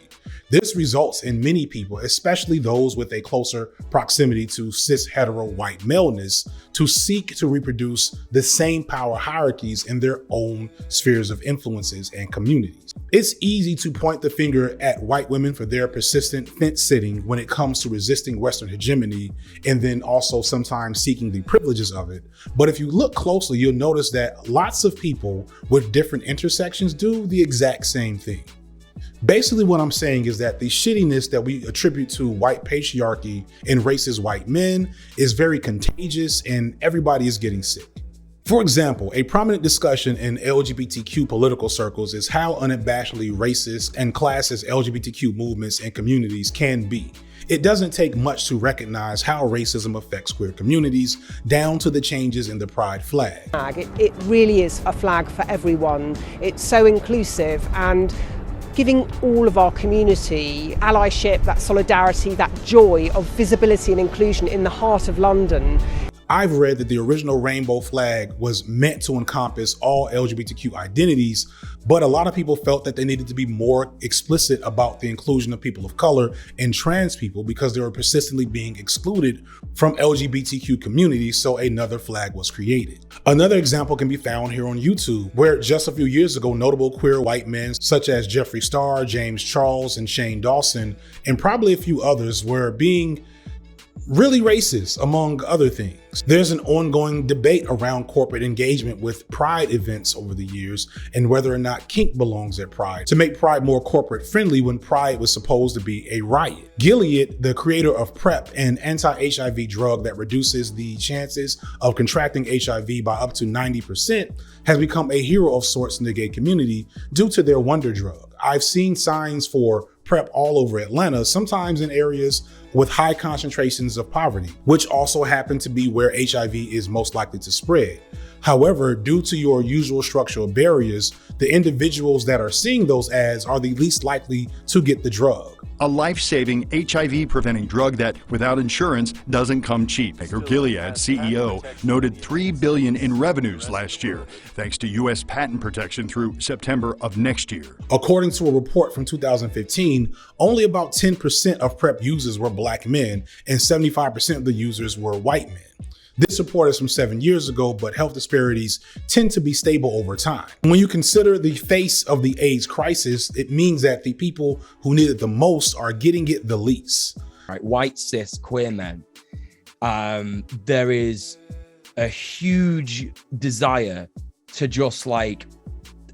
This results in many people, especially those with a closer proximity to cis hetero white maleness, to seek to reproduce the same power hierarchies in their own spheres of influences and communities. It's easy to point the finger at white women for their persistent fence sitting when it comes to resisting Western hegemony, and then also sometimes seeking the privileges of it. But if you look closely, you'll notice that lots of people with different intersections do the exact same thing. Basically what I'm saying is that the shittiness that we attribute to white patriarchy and racist white men is very contagious and everybody is getting sick. For example, a prominent discussion in LGBTQ political circles is how unabashedly racist and classist LGBTQ movements and communities can be. It doesn't take much to recognize how racism affects queer communities, down to the changes in the pride flag. It really is a flag for everyone. It's so inclusive and giving all of our community allyship, that solidarity, that joy of visibility and inclusion in the heart of London. I've read that the original rainbow flag was meant to encompass all LGBTQ identities, but a lot of people felt that they needed to be more explicit about the inclusion of people of color and trans people because they were persistently being excluded from LGBTQ communities, so another flag was created. Another example can be found here on YouTube, where just a few years ago, notable queer white men such as Jeffree Star, James Charles, and Shane Dawson, and probably a few others were being really racist, among other things. There's an ongoing debate around corporate engagement with Pride events over the years and whether or not kink belongs at Pride to make Pride more corporate friendly when Pride was supposed to be a riot. Gilead, the creator of PrEP, an anti-HIV drug that reduces the chances of contracting HIV by up to 90%, has become a hero of sorts in the gay community due to their wonder drug. I've seen signs for PrEP all over Atlanta, sometimes in areas with high concentrations of poverty, which also happen to be where HIV is most likely to spread. However, due to your usual structural barriers, the individuals that are seeing those ads are the least likely to get the drug. A life-saving HIV-preventing drug that, without insurance, doesn't come cheap. Gilead CEO noted $3 billion in revenues last year, thanks to U.S. patent protection through September of next year. According to a report from 2015, only about 10% of PrEP users were black men, and 75% of the users were white men. This report is from 7 years ago, but health disparities tend to be stable over time. When you consider the face of the AIDS crisis, it means that the people who need it the most are getting it the least. Right, white cis queer men. There is a huge desire to just like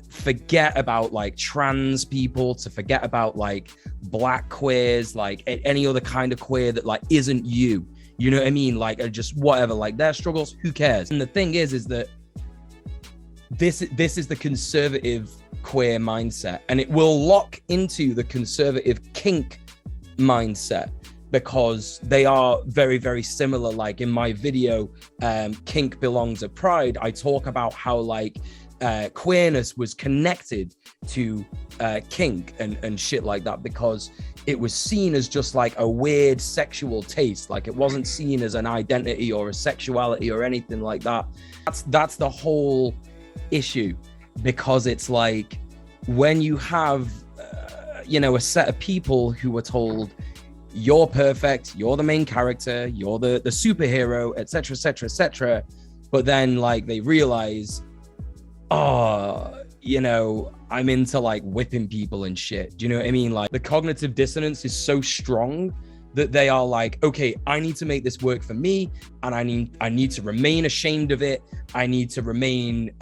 forget about like trans people, to forget about like black queers, like any other kind of queer that like isn't you. You know what I mean? Like, just whatever, like their struggles, who cares? And the thing is that this is the conservative queer mindset, and it will lock into the conservative kink mindset because they are very, very similar. Like in my video, Kink Belongs at Pride, I talk about how like queerness was connected to kink and shit like that because it was seen as just like a weird sexual taste. Like it wasn't seen as an identity or a sexuality or anything like that. That's the whole issue, because it's like when you have a set of people who are told you're perfect, you're the main character, you're the superhero, etc., etc., etc., but then like they realize, I'm into like whipping people and shit. Do you know what I mean? Like the cognitive dissonance is so strong that they are like, okay, I need to make this work for me, and I need to remain ashamed of it. I need to remain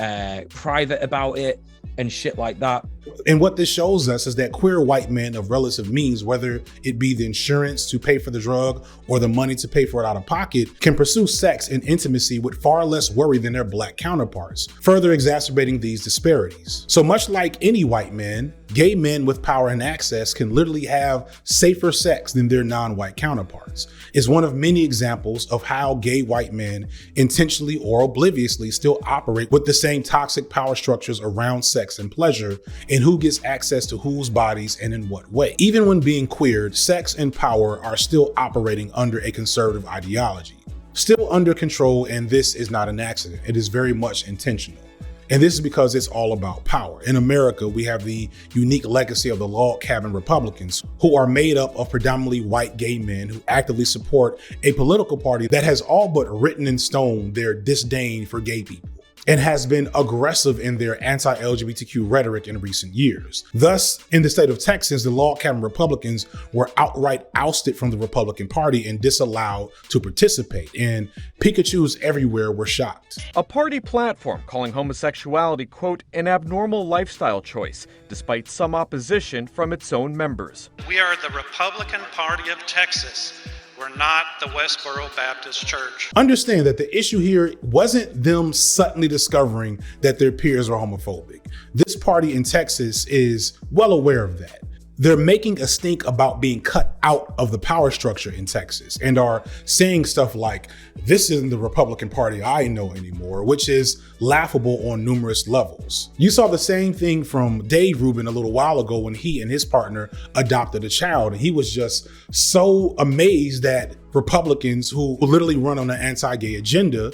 private about it and shit like that. And what this shows us is that queer white men of relative means, whether it be the insurance to pay for the drug or the money to pay for it out of pocket, can pursue sex and intimacy with far less worry than their black counterparts, further exacerbating these disparities. So much like any white man, gay men with power and access can literally have safer sex than their non-white counterparts. It's one of many examples of how gay white men intentionally or obliviously still operate with the same toxic power structures around sex and pleasure, and who gets access to whose bodies and in what way. Even when being queered, sex and power are still operating under a conservative ideology, still under control, and this is not an accident. It is very much intentional. And this is because it's all about power. In America, we have the unique legacy of the log cabin Republicans, who are made up of predominantly white gay men who actively support a political party that has all but written in stone their disdain for gay people. and has been aggressive in their anti-LGBTQ rhetoric in recent years. Thus, in the state of Texas, the log cabin Republicans were outright ousted from the Republican Party and disallowed to participate, and Pikachus everywhere were shocked. A party platform calling homosexuality, quote, an abnormal lifestyle choice, despite some opposition from its own members. We are the Republican Party of Texas. We're not the Westboro Baptist Church. Understand that the issue here wasn't them suddenly discovering that their peers are homophobic. This party in Texas is well aware of that. They're making a stink about being cut out of the power structure in Texas and are saying stuff like, this isn't the Republican Party I know anymore, which is laughable on numerous levels. You saw the same thing from Dave Rubin a little while ago when he and his partner adopted a child. And he was just so amazed that Republicans who literally run on an anti-gay agenda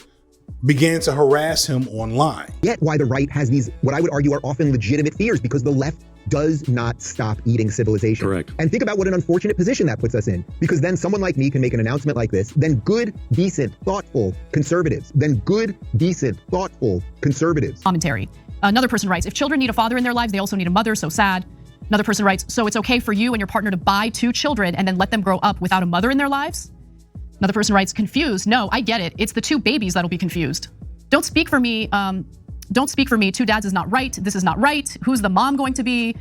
began to harass him online. Yet why the right has these, what I would argue are often legitimate fears, because the left does not stop eating civilization. Correct. And think about what an unfortunate position that puts us in, because then someone like me can make an announcement like this, then good, decent, thoughtful conservatives, Commentary. Another person writes, if children need a father in their lives, they also need a mother, so sad. Another person writes, so it's okay for you and your partner to buy 2 children and then let them grow up without a mother in their lives? Another person writes, confused. No, I get it. It's the 2 babies that'll be confused. Don't speak for me. 2 dads is not right. This is not right. Who's the mom going to be?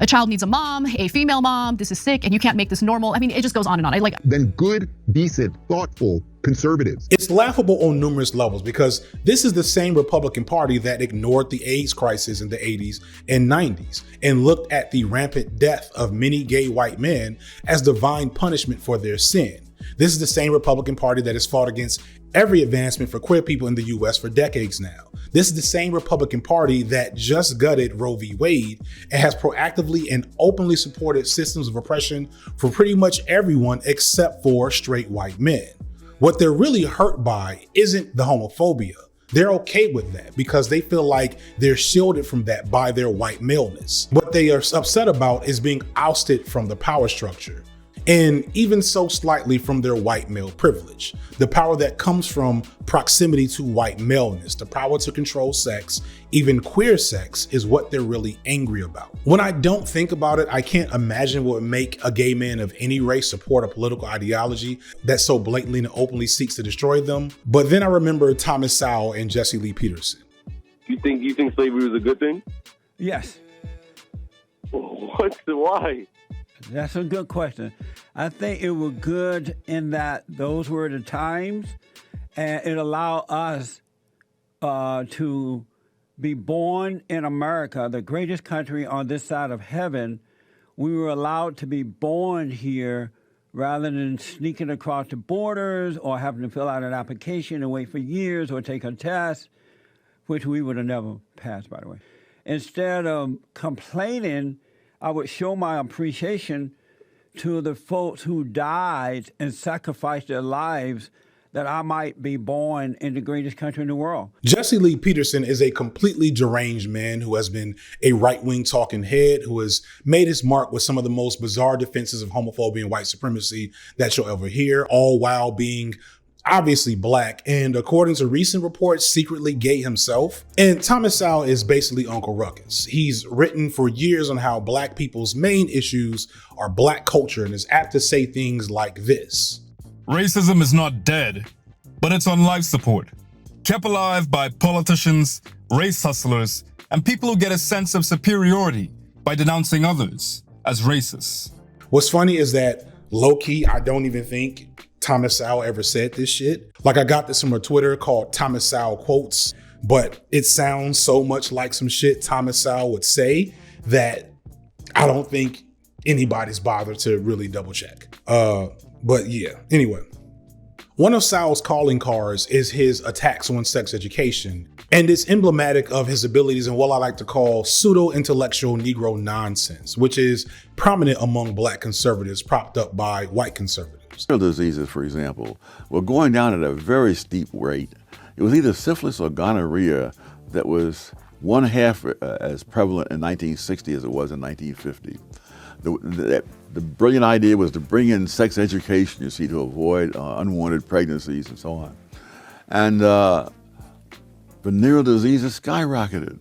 A child needs a mom, a female mom. This is sick and you can't make this normal. I mean, it just goes on and on. Then good, decent, thoughtful conservatives. It's laughable on numerous levels because this is the same Republican Party that ignored the AIDS crisis in the 80s and 90s and looked at the rampant death of many gay white men as divine punishment for their sin. This is the same Republican Party that has fought against every advancement for queer people in the US for decades now. This is the same Republican Party that just gutted Roe v. Wade and has proactively and openly supported systems of oppression for pretty much everyone except for straight white men. What they're really hurt by isn't the homophobia. They're okay with that because they feel like they're shielded from that by their white maleness. What they are upset about is being ousted from the power structure, and even so slightly from their white male privilege. The power that comes from proximity to white maleness, the power to control sex, even queer sex, is what they're really angry about. When I don't think about it, I can't imagine what would make a gay man of any race support a political ideology that so blatantly and openly seeks to destroy them. But then I remember Thomas Sowell and Jesse Lee Peterson. You think slavery was a good thing? Yes. Why? That's a good question. I think it was good in that those were the times, and it allowed us to be born in America, the greatest country on this side of heaven. We were allowed to be born here rather than sneaking across the borders or having to fill out an application and wait for years or take a test, which we would have never passed, by the way. Instead of complaining, I would show my appreciation to the folks who died and sacrificed their lives that I might be born in the greatest country in the world. Jesse Lee Peterson is a completely deranged man who has been a right-wing talking head, who has made his mark with some of the most bizarre defenses of homophobia and white supremacy that you'll ever hear, all while being obviously black, and according to recent reports, secretly gay himself. And Thomas Sowell is basically Uncle Ruckus. He's written for years on how black people's main issues are black culture and is apt to say things like this. Racism is not dead, but it's on life support, kept alive by politicians, race hustlers, and people who get a sense of superiority by denouncing others as racist. What's funny is that low-key, I don't even think Thomas Sowell ever said this shit. Like, I got this from a Twitter called Thomas Sowell Quotes, but it sounds so much like some shit Thomas Sowell would say that I don't think anybody's bothered to really double check. But yeah, anyway. One of Sowell's calling cards is his attacks on sex education, and it's emblematic of his abilities in what I like to call pseudo-intellectual Negro nonsense, which is prominent among black conservatives propped up by white conservatives. Diseases, for example, were going down at a very steep rate. It was either syphilis or gonorrhea that was 1/2 as prevalent in 1960 as it was in 1950. The brilliant idea was to bring in sex education, you see, to avoid unwanted pregnancies and so on. And venereal diseases skyrocketed.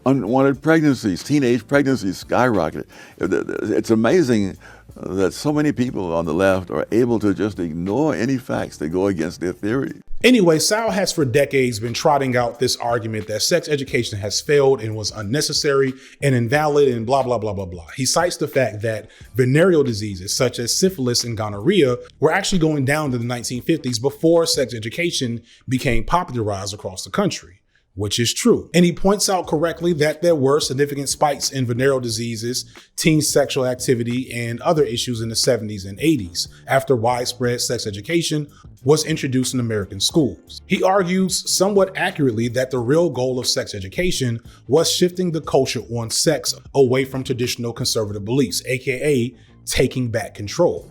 Unwanted pregnancies, teenage pregnancies skyrocketed. It's amazing that so many people on the left are able to just ignore any facts that go against their theory. Anyway, Sal has for decades been trotting out this argument that sex education has failed and was unnecessary and invalid and blah, blah, blah, blah, blah. He cites the fact that venereal diseases such as syphilis and gonorrhea were actually going down in the 1950s before sex education became popularized across the country, which is true. And he points out correctly that there were significant spikes in venereal diseases, teen sexual activity, and other issues in the 70s and 80s after widespread sex education was introduced in American schools. He argues somewhat accurately that the real goal of sex education was shifting the culture on sex away from traditional conservative beliefs, aka taking back control.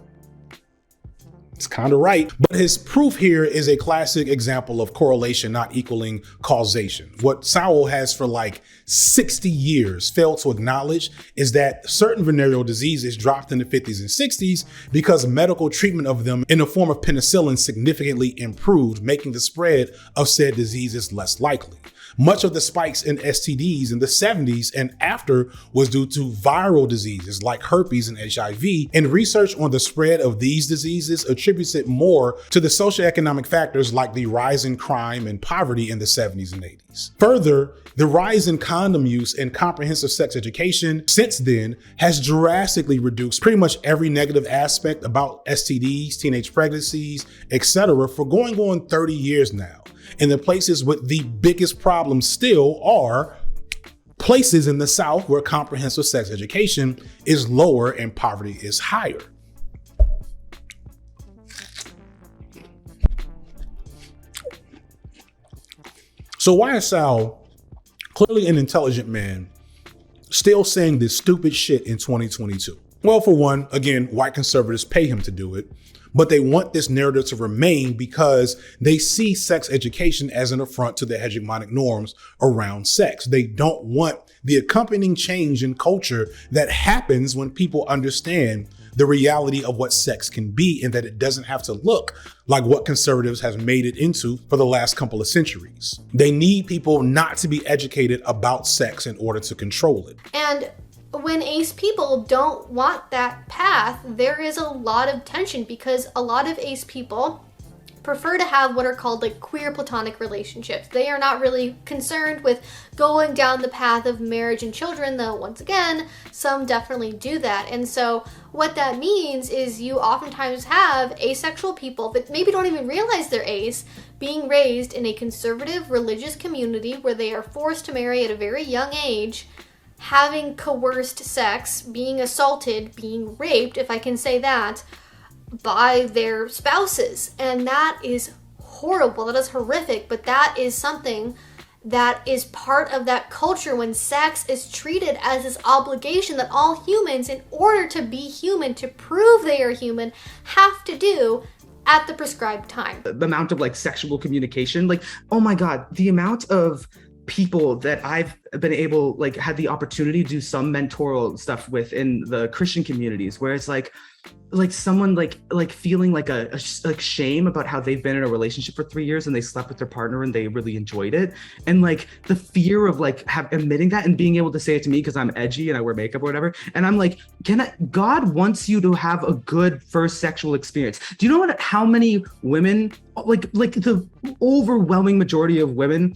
It's kind of right, but his proof here is a classic example of correlation not equaling causation. What Sowell has for like 60 years failed to acknowledge is that certain venereal diseases dropped in the 50s and 60s because medical treatment of them in the form of penicillin significantly improved, making the spread of said diseases less likely. Much of the spikes in STDs in the 70s and after was due to viral diseases like herpes and HIV, and research on the spread of these diseases attributes it more to the socioeconomic factors like the rise in crime and poverty in the 70s and 80s. Further, the rise in condom use and comprehensive sex education since then has drastically reduced pretty much every negative aspect about STDs, teenage pregnancies, etc. for going on 30 years now. And the places with the biggest problems still are places in the South where comprehensive sex education is lower and poverty is higher. So why is Sal, clearly an intelligent man, still saying this stupid shit in 2022? Well, for one, again, white conservatives pay him to do it. But they want this narrative to remain because they see sex education as an affront to the hegemonic norms around sex. They don't want the accompanying change in culture that happens when people understand the reality of what sex can be and that it doesn't have to look like what conservatives have made it into for the last couple of centuries. They need people not to be educated about sex in order to control it. And when ace people don't want that path, there is a lot of tension because a lot of ace people prefer to have what are called like queer platonic relationships. They are not really concerned with going down the path of marriage and children, though once again, some definitely do that. And so what that means is you oftentimes have asexual people that maybe don't even realize they're ace, being raised in a conservative religious community where they are forced to marry at a very young age, having coerced sex, being assaulted, being raped, if I can say that, by their spouses. And that is horrible. That is horrific. But that is something that is part of that culture when sex is treated as this obligation that all humans, in order to be human, to prove they are human, have to do at the prescribed time. The amount of like sexual communication, like, oh my God, the amount of people that I've been able, like, had the opportunity to do some mentoral stuff with in the Christian communities, where it's like someone like feeling like a shame about how they've been in a relationship for 3 years and they slept with their partner and they really enjoyed it, and like the fear of like admitting that and being able to say it to me because I'm edgy and I wear makeup or whatever, and I'm like, God wants you to have a good first sexual experience. Do you know how many women, like the overwhelming majority of women,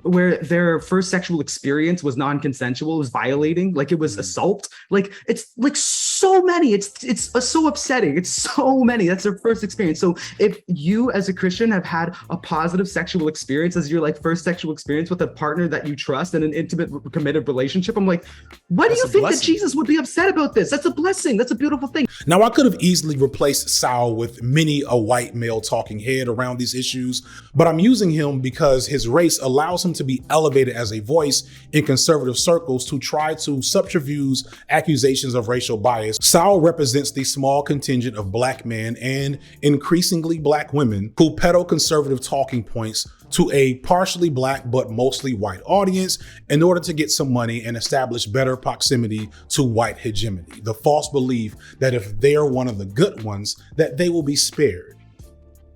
where their first sexual experience was non-consensual, was violating, like it was assault, like it's like so many, it's so upsetting. It's so many. That's their first experience. So if you as a Christian have had a positive sexual experience as your like first sexual experience with a partner that you trust in an intimate, committed relationship, I'm like, why do you think that Jesus would be upset about this? That's a blessing. That's a beautiful thing. Now, I could have easily replaced Sal with many a white male talking head around these issues, but I'm using him because his race allows him to be elevated as a voice in conservative circles to try to subterfuge accusations of racial bias. Sal represents the small contingent of black men and increasingly black women who peddle conservative talking points to a partially black but mostly white audience in order to get some money and establish better proximity to white hegemony. The false belief that if they're one of the good ones, that they will be spared.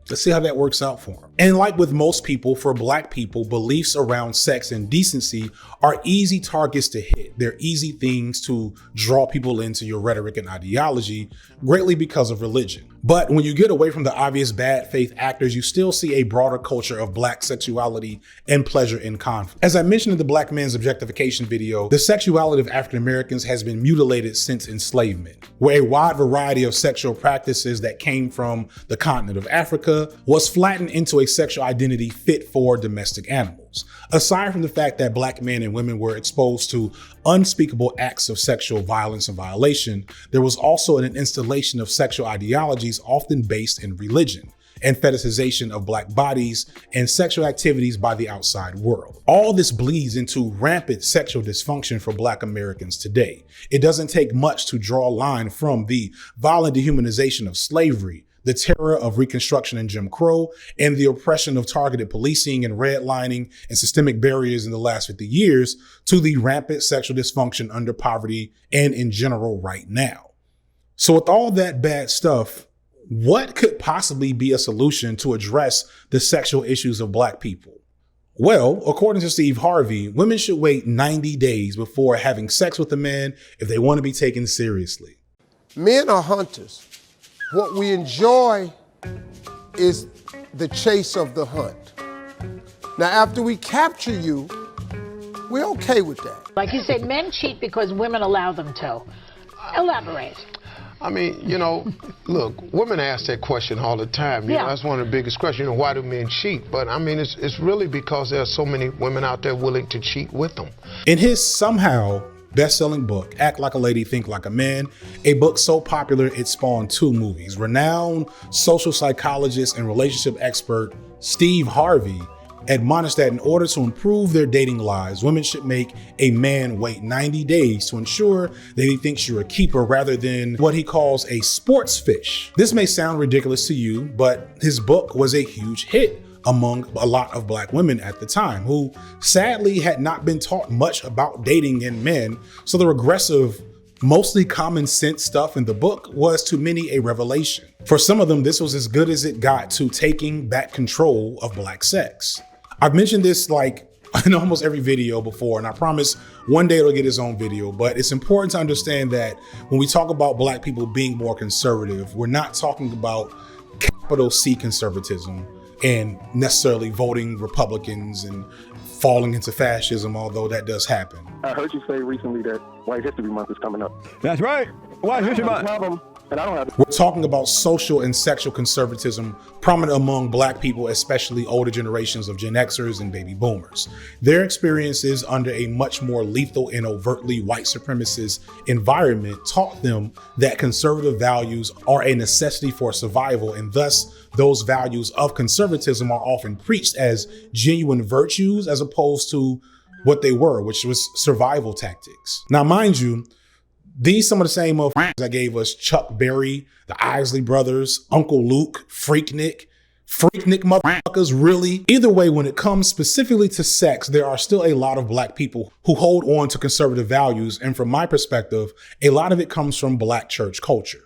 Let's see how that works out for him. And like with most people, for Black people, beliefs around sex and decency are easy targets to hit. They're easy things to draw people into your rhetoric and ideology, greatly because of religion. But when you get away from the obvious bad faith actors, you still see a broader culture of Black sexuality and pleasure in conflict. As I mentioned in the Black Men's Objectification video, the sexuality of African Americans has been mutilated since enslavement, where a wide variety of sexual practices that came from the continent of Africa was flattened into a sexual identity fit for domestic animals. Aside from the fact that Black men and women were exposed to unspeakable acts of sexual violence and violation, there was also an installation of sexual ideologies often based in religion and fetishization of Black bodies and sexual activities by the outside world. All this bleeds into rampant sexual dysfunction for Black Americans today. It doesn't take much to draw a line from the violent dehumanization of slavery, the terror of Reconstruction and Jim Crow, and the oppression of targeted policing and redlining and systemic barriers in the last 50 years, to the rampant sexual dysfunction under poverty and in general right now. So with all that bad stuff, what could possibly be a solution to address the sexual issues of Black people? Well, according to Steve Harvey, women should wait 90 days before having sex with a man if they want to be taken seriously. Men are hunters. What we enjoy is the chase of the hunt. Now, after we capture you, we're okay with that. Like you said, men cheat because women allow them to. Elaborate. I mean, look, women ask that question all the time. You know, that's one of the biggest questions. Why do men cheat? But I mean, it's really because there are so many women out there willing to cheat with them. In his somehow best-selling book, Act Like a Lady, Think Like a Man, a book so popular it spawned 2 movies, renowned social psychologist and relationship expert Steve Harvey admonished that in order to improve their dating lives, women should make a man wait 90 days to ensure that he thinks you're a keeper rather than what he calls a sports fish. This may sound ridiculous to you, but his book was a huge hit among a lot of Black women at the time, who sadly had not been taught much about dating in men. So the regressive, mostly common sense stuff in the book was to many a revelation. For some of them, this was as good as it got to taking back control of Black sex. I've mentioned this like in almost every video before, and I promise one day it'll get its own video, but it's important to understand that when we talk about Black people being more conservative, we're not talking about capital C conservatism and necessarily voting Republicans and falling into fascism, although that does happen. I heard you say recently that White History Month is coming up. That's right. White History Month. And I don't have. We're talking about social and sexual conservatism prominent among Black people, especially older generations of Gen Xers and baby boomers. Their experiences under a much more lethal and overtly white supremacist environment taught them that conservative values are a necessity for survival, and thus those values of conservatism are often preached as genuine virtues as opposed to what they were, which was survival tactics. Now, mind you, these some of the same motherfuckers that gave us Chuck Berry, the Isley Brothers, Uncle Luke, Freaknik motherfuckers, really. Either way, when it comes specifically to sex, there are still a lot of Black people who hold on to conservative values. And from my perspective, a lot of it comes from Black church culture.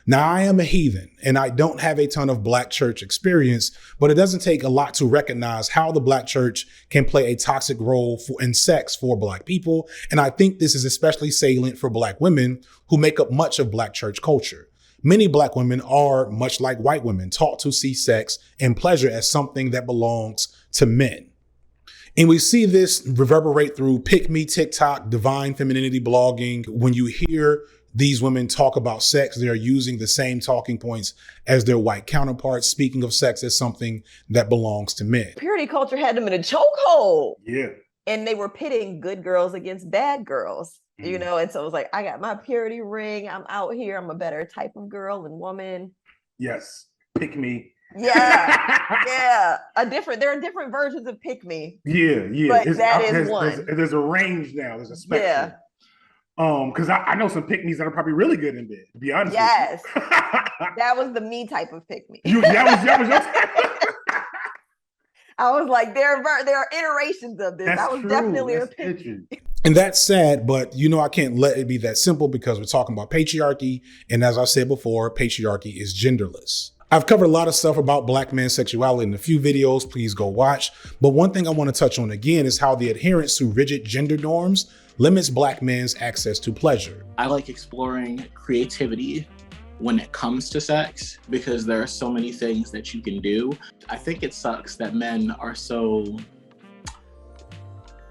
Now, I am a heathen and I don't have a ton of Black church experience, but it doesn't take a lot to recognize how the Black church can play a toxic role in sex for Black people. And I think this is especially salient for Black women who make up much of Black church culture. Many Black women are, much like white women, taught to see sex and pleasure as something that belongs to men. And we see this reverberate through Pick Me TikTok, divine femininity blogging. When you hear these women talk about sex, they are using the same talking points as their white counterparts, speaking of sex as something that belongs to men. Purity culture had them in a chokehold. Yeah. And they were pitting good girls against bad girls, you know? And so it was like, I got my purity ring. I'm out here. I'm a better type of girl and woman. Yes. Pick me. Yeah. Yeah. There are different versions of pick me. Yeah. But that is one. There's a range now. There's a spectrum. Yeah. Because I know some pick-me's that are probably really good in bed, to be honest. Yes. That was the me type of pick-me. That was your I was like, there are iterations of this. That was definitely a pick-me. And that's sad, but I can't let it be that simple because we're talking about patriarchy. And as I said before, patriarchy is genderless. I've covered a lot of stuff about black men's sexuality in a few videos, please go watch. But one thing I want to touch on again is how the adherence to rigid gender norms limits black men's access to pleasure. I like exploring creativity when it comes to sex because there are so many things that you can do. I think it sucks that men are so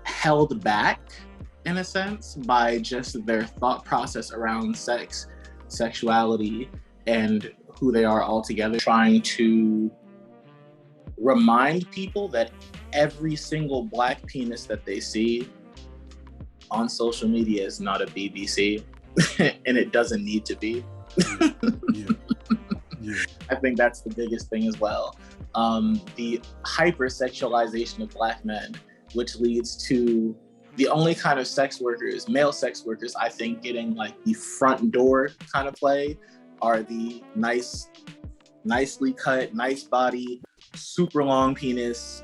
held back, in a sense, by just their thought process around sex, sexuality, and who they are altogether, trying to remind people that every single black penis that they see on social media is not a BBC, and it doesn't need to be. I think that's the biggest thing as well. The hypersexualization of black men, which leads to the only kind of sex workers, male sex workers, I think getting like the front door kind of play are the nicely cut, nice body, super long penis,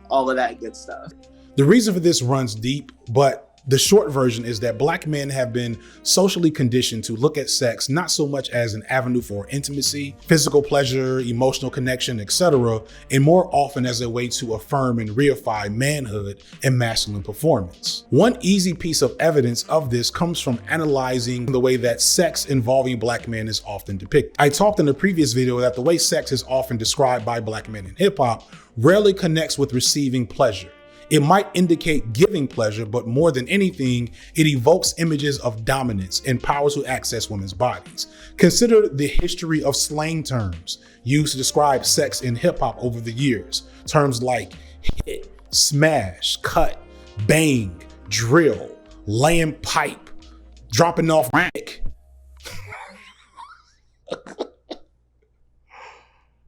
all of that good stuff. The reason for this runs deep, but the short version is that black men have been socially conditioned to look at sex not so much as an avenue for intimacy, physical pleasure, emotional connection, etc., and more often as a way to affirm and reify manhood and masculine performance. One easy piece of evidence of this comes from analyzing the way that sex involving black men is often depicted. I talked in a previous video that the way sex is often described by black men in hip hop rarely connects with receiving pleasure. It might indicate giving pleasure, but more than anything, it evokes images of dominance and power to access women's bodies. Consider the history of slang terms used to describe sex in hip hop over the years. Terms like hit, smash, cut, bang, drill, laying pipe, dropping off dick.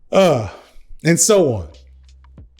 And so on.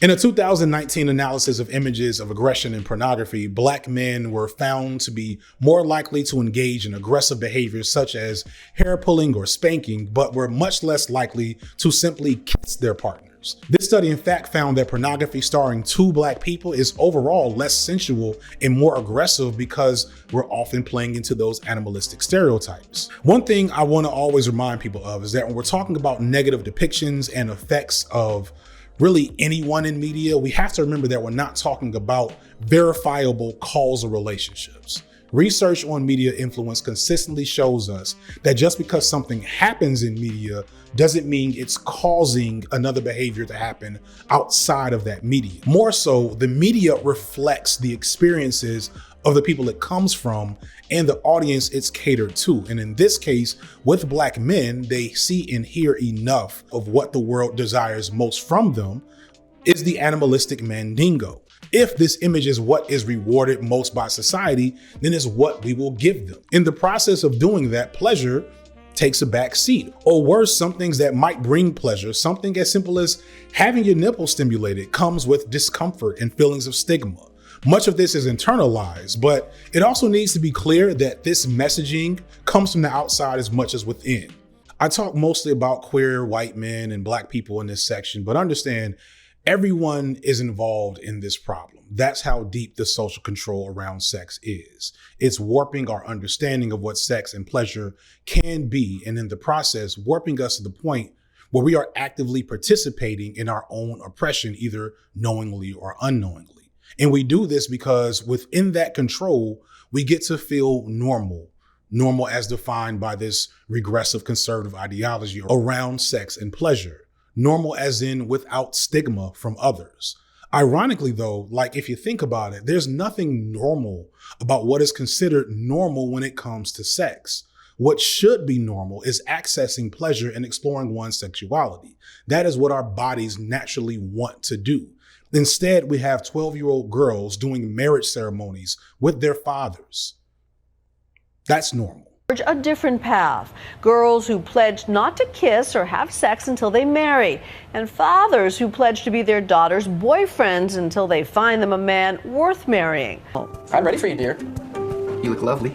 In a 2019 analysis of images of aggression and pornography, black men were found to be more likely to engage in aggressive behaviors such as hair pulling or spanking, but were much less likely to simply kiss their partners. This study in fact found that pornography starring two black people is overall less sensual and more aggressive because we're often playing into those animalistic stereotypes. One thing I want to always remind people of is that when we're talking about negative depictions and effects of really anyone in media, we have to remember that we're not talking about verifiable causal relationships. Research on media influence consistently shows us that just because something happens in media doesn't mean it's causing another behavior to happen outside of that media. More so, the media reflects the experiences of the people it comes from and the audience it's catered to. And in this case, with black men, they see and hear enough of what the world desires most from them is the animalistic mandingo. If this image is what is rewarded most by society, then it's what we will give them. In the process of doing that, pleasure takes a back seat. Or worse, some things that might bring pleasure, something as simple as having your nipple stimulated, comes with discomfort and feelings of stigma. Much of this is internalized, but it also needs to be clear that this messaging comes from the outside as much as within. I talk mostly about queer white men and black people in this section, but understand everyone is involved in this problem. That's how deep the social control around sex is. It's warping our understanding of what sex and pleasure can be, and in the process, warping us to the point where we are actively participating in our own oppression, either knowingly or unknowingly. And we do this because within that control, we get to feel normal as defined by this regressive conservative ideology around sex and pleasure. Normal as in without stigma from others. Ironically though, like if you think about it, there's nothing normal about what is considered normal when it comes to sex. What should be normal is accessing pleasure and exploring one's sexuality. That is what our bodies naturally want to do. Instead, we have 12-year-old girls doing marriage ceremonies with their fathers. That's normal. A different path. Girls who pledge not to kiss or have sex until they marry, and fathers who pledge to be their daughters' boyfriends until they find them a man worth marrying. I'm ready for you, dear. You look lovely.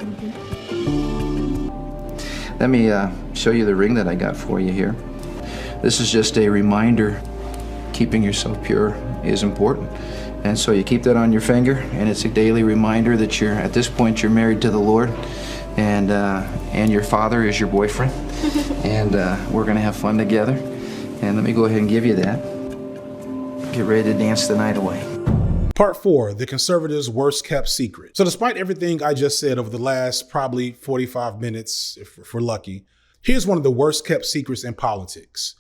Let me show you the ring that I got for you here. This is just a reminder. Keeping yourself pure is important. And so you keep that on your finger, and it's a daily reminder that at this point, you're married to the Lord, and your father is your boyfriend, and we're gonna have fun together. And let me go ahead and give you that. Get ready to dance the night away. Part 4, the conservatives' worst kept secret. So despite everything I just said over the last probably 45 minutes, if we're lucky, here's one of the worst kept secrets in politics.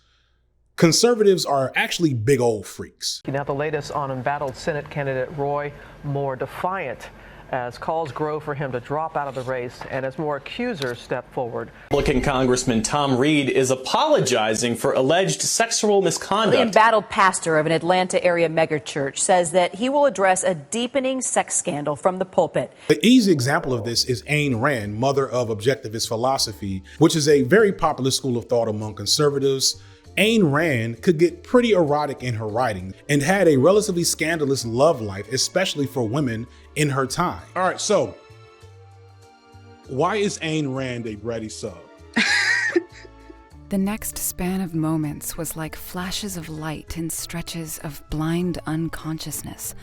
Conservatives are actually big old freaks. Now the latest on embattled Senate candidate Roy Moore defiant as calls grow for him to drop out of the race and as more accusers step forward. Republican Congressman Tom Reed is apologizing for alleged sexual misconduct. The embattled pastor of an Atlanta area megachurch says that he will address a deepening sex scandal from the pulpit. An easy example of this is Ayn Rand, mother of objectivist philosophy, which is a very popular school of thought among conservatives. Ayn Rand could get pretty erotic in her writing and had a relatively scandalous love life, especially for women in her time. All right, so why is Ayn Rand a bratty sub? The next span of moments was like flashes of light in stretches of blind unconsciousness.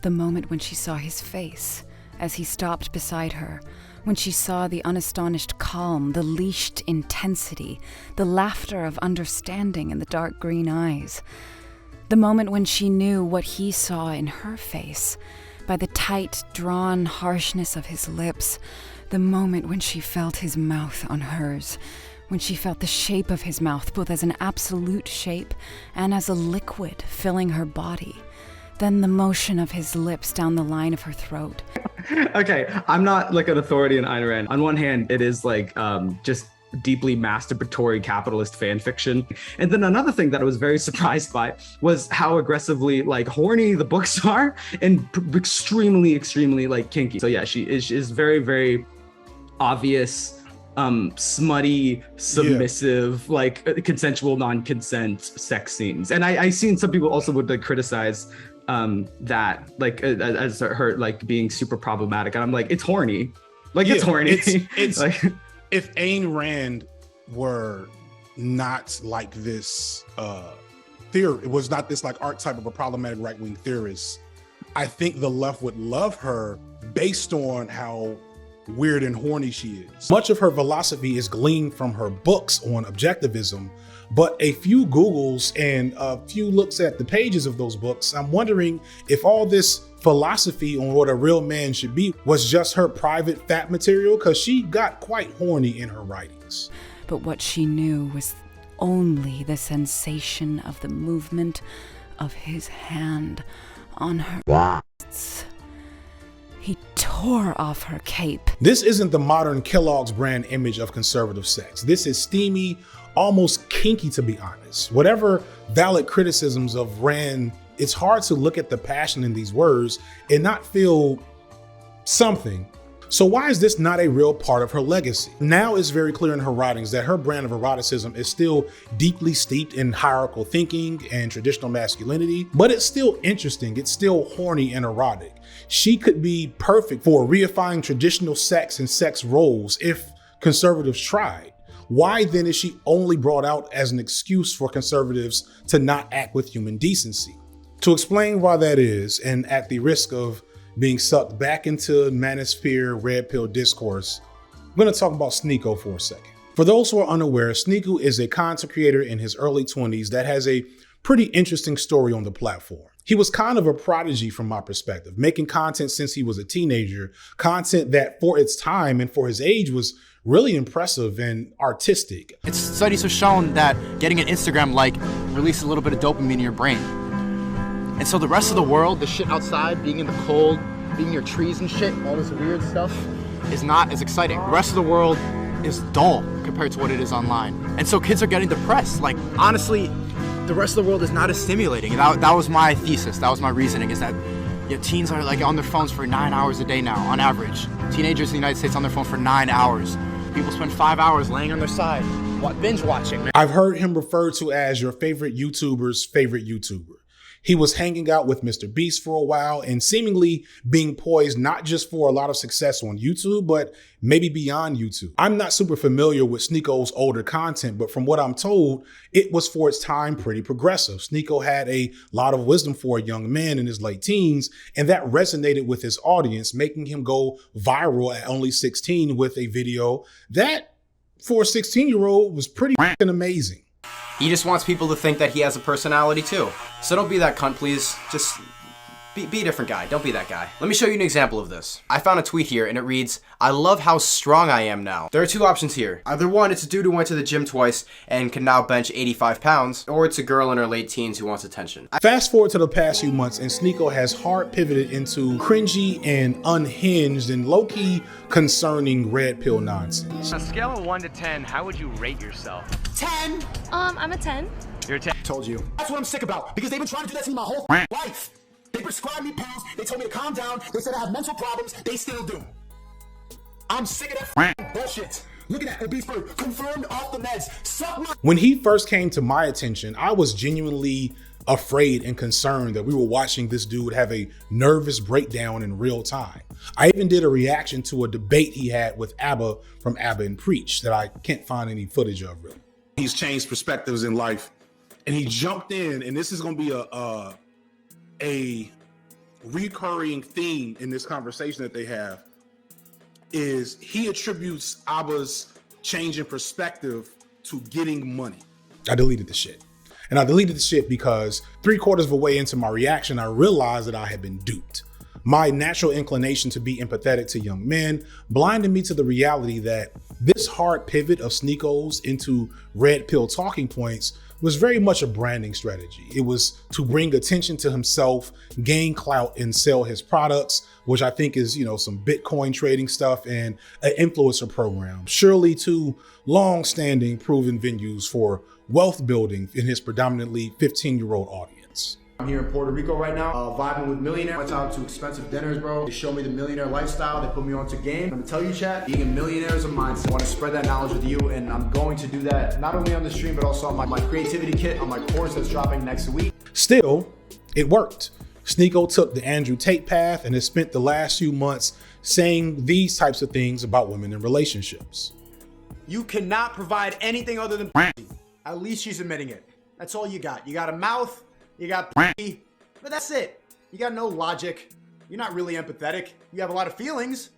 The moment when she saw his face as he stopped beside her, when she saw the unastonished calm, the leashed intensity, the laughter of understanding in the dark green eyes. The moment when she knew what he saw in her face, by the tight, drawn harshness of his lips. The moment when she felt his mouth on hers, when she felt the shape of his mouth, both as an absolute shape and as a liquid filling her body. Then the motion of his lips down the line of her throat. Okay, I'm not like an authority in Ayn Rand. On one hand, it is like just deeply masturbatory capitalist fan fiction. And then another thing that I was very surprised by was how aggressively like horny the books are and extremely like kinky. So yeah, she is very, very obvious, smutty, submissive, like consensual, non-consent sex scenes. And I seen some people also would like criticize that like as her like being super problematic, and I'm like, it's horny, like it's horny. It's like, if Ayn Rand were not like this it was not this like archetype of a problematic right-wing theorist, I think the left would love her based on how weird and horny she is. Much of her philosophy is gleaned from her books on objectivism, but a few Googles and a few looks at the pages of those books, I'm wondering if all this philosophy on what a real man should be was just her private fat material, because she got quite horny in her writings. But what she knew was only the sensation of the movement of his hand on her breasts. He tore off her cape. This isn't the modern Kellogg's brand image of conservative sex. This is steamy, almost kinky, to be honest. Whatever valid criticisms of Rand, it's hard to look at the passion in these words and not feel something. So why is this not a real part of her legacy? Now it's very clear in her writings that her brand of eroticism is still deeply steeped in hierarchical thinking and traditional masculinity, but it's still interesting. It's still horny and erotic. She could be perfect for reifying traditional sex and sex roles if conservatives tried. Why then is she only brought out as an excuse for conservatives to not act with human decency? To explain why that is, and at the risk of being sucked back into manosphere red pill discourse, I'm going to talk about Sneako for a second. For those who are unaware, Sneako is a content creator in his early 20s that has a pretty interesting story on the platform. He was kind of a prodigy from my perspective, making content since he was a teenager, content that for its time and for his age was really impressive and artistic. Studies have shown that getting an Instagram like releases a little bit of dopamine in your brain. And so the rest of the world, the shit outside, being in the cold, being near trees and shit, all this weird stuff, is not as exciting. The rest of the world is dull compared to what it is online. And so kids are getting depressed. Like, honestly, the rest of the world is not as stimulating. That was my thesis. That was my reasoning, is that teens are like on their phones for 9 hours a day now, on average. Teenagers in the United States on their phone for 9 hours. People spend 5 hours laying on their side, binge watching. I've heard him referred to as your favorite YouTuber's favorite YouTuber. He was hanging out with Mr. Beast for a while and seemingly being poised not just for a lot of success on YouTube, but maybe beyond YouTube. I'm not super familiar with Sneako's older content, but from what I'm told, it was for its time pretty progressive. Sneako had a lot of wisdom for a young man in his late teens, and that resonated with his audience, making him go viral at only 16 with a video that for a 16-year-old was pretty amazing. He just wants people to think that he has a personality too. So don't be that cunt, please. Just be a different guy. Don't be that guy. Let me show you an example of this. I found a tweet here and it reads, "I love how strong I am now." There are two options here. Either one, it's a dude who went to the gym twice and can now bench 85 pounds, or it's a girl in her late teens who wants attention. Fast forward to the past few months and Sneako has hard pivoted into cringy and unhinged and low-key concerning red pill nonsense. On a scale of 1 to 10, how would you rate yourself? 10. I'm a 10. You're a 10. Told you. That's what I'm sick about, because they've been trying to do that to me my whole life. They prescribed me pills, they told me to calm down, they said I have mental problems, they still do. I'm sick of that bullshit. Look at that, obese bird, confirmed off the meds. Suck my— When he first came to my attention, I was genuinely afraid and concerned that we were watching this dude have a nervous breakdown in real time. I even did a reaction to a debate he had with ABBA from ABBA and Preach that I can't find any footage of really. He's changed perspectives in life and he jumped in, and this is gonna be a recurring theme in this conversation that they have, is he attributes ABBA's change in perspective to getting money. I deleted the shit. And I deleted the shit because 3/4 of a way into my reaction, I realized that I had been duped. My natural inclination to be empathetic to young men blinded me to the reality that this hard pivot of Sneako's into red pill talking points was very much a branding strategy. It was to bring attention to himself, gain clout, and sell his products, which I think is, some Bitcoin trading stuff and an influencer program. Surely two long-standing proven venues for wealth building in his predominantly 15-year-old audience. I'm here in Puerto Rico right now, vibing with millionaires. Went out to expensive dinners, bro. They showed me the millionaire lifestyle. They put me onto game. I'm gonna tell you, chat, being a millionaire is a mindset. I want to spread that knowledge with you, and I'm going to do that not only on the stream, but also on my creativity kit, on my course that's dropping next week. Still, it worked. Sneako took the Andrew Tate path and has spent the last few months saying these types of things about women in relationships. You cannot provide anything other than at least she's admitting it. That's all you got. You got a mouth, you got but that's it. You got no logic. You're not really empathetic. You have a lot of feelings.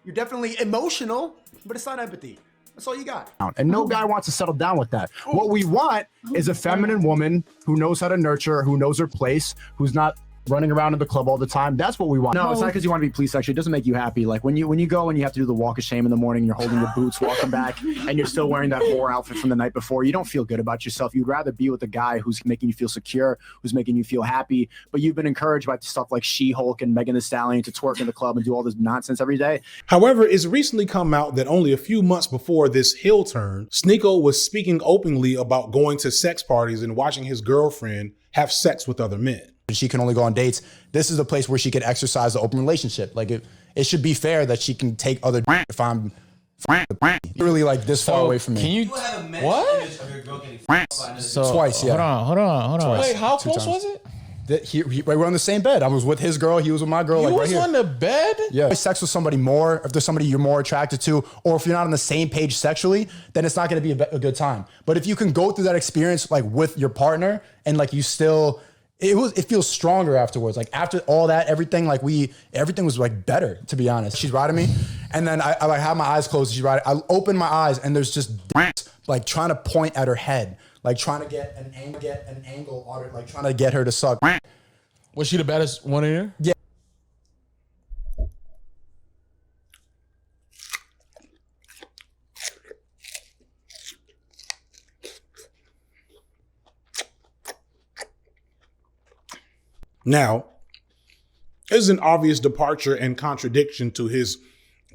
You're definitely emotional, but it's not empathy. That's all you got. And no guy wants to settle down with that. What we want is a feminine woman who knows how to nurture, who knows her place, who's not running around in the club all the time. That's what we want. No, it's not because you want to be police sexually. It doesn't make you happy. Like when you go and you have to do the walk of shame in the morning, you're holding your boots, walking back, and you're still wearing that whore outfit from the night before. You don't feel good about yourself. You'd rather be with a guy who's making you feel secure, who's making you feel happy. But you've been encouraged by stuff like She-Hulk and Megan Thee Stallion to twerk in the club and do all this nonsense every day. However, it's recently come out that only a few months before this heel turn, Sneako was speaking openly about going to sex parties and watching his girlfriend have sex with other men. She can only go on dates. This is a place where she could exercise the open relationship. Like it should be fair that she can take other if I'm really like this far away from me. Can you what? So twice, yeah. Hold on. Twice. Wait, how Two close times. was it? We're on the same bed. I was with his girl. He was with my girl. You like was right here. on the bed? Yeah. Sex with somebody more, if there's somebody you're more attracted to, or if you're not on the same page sexually, then it's not going to be a good time. But if you can go through that experience like with your partner and like you still, it feels stronger afterwards. Like after all that, everything was like better, to be honest. She's riding me, and then I like have my eyes closed. She's riding. I open my eyes, and there's just like trying to point at her head, like trying to get an angle on her, like trying to get her to suck. Was she the baddest one in here? Yeah. Now, this is an obvious departure and contradiction to his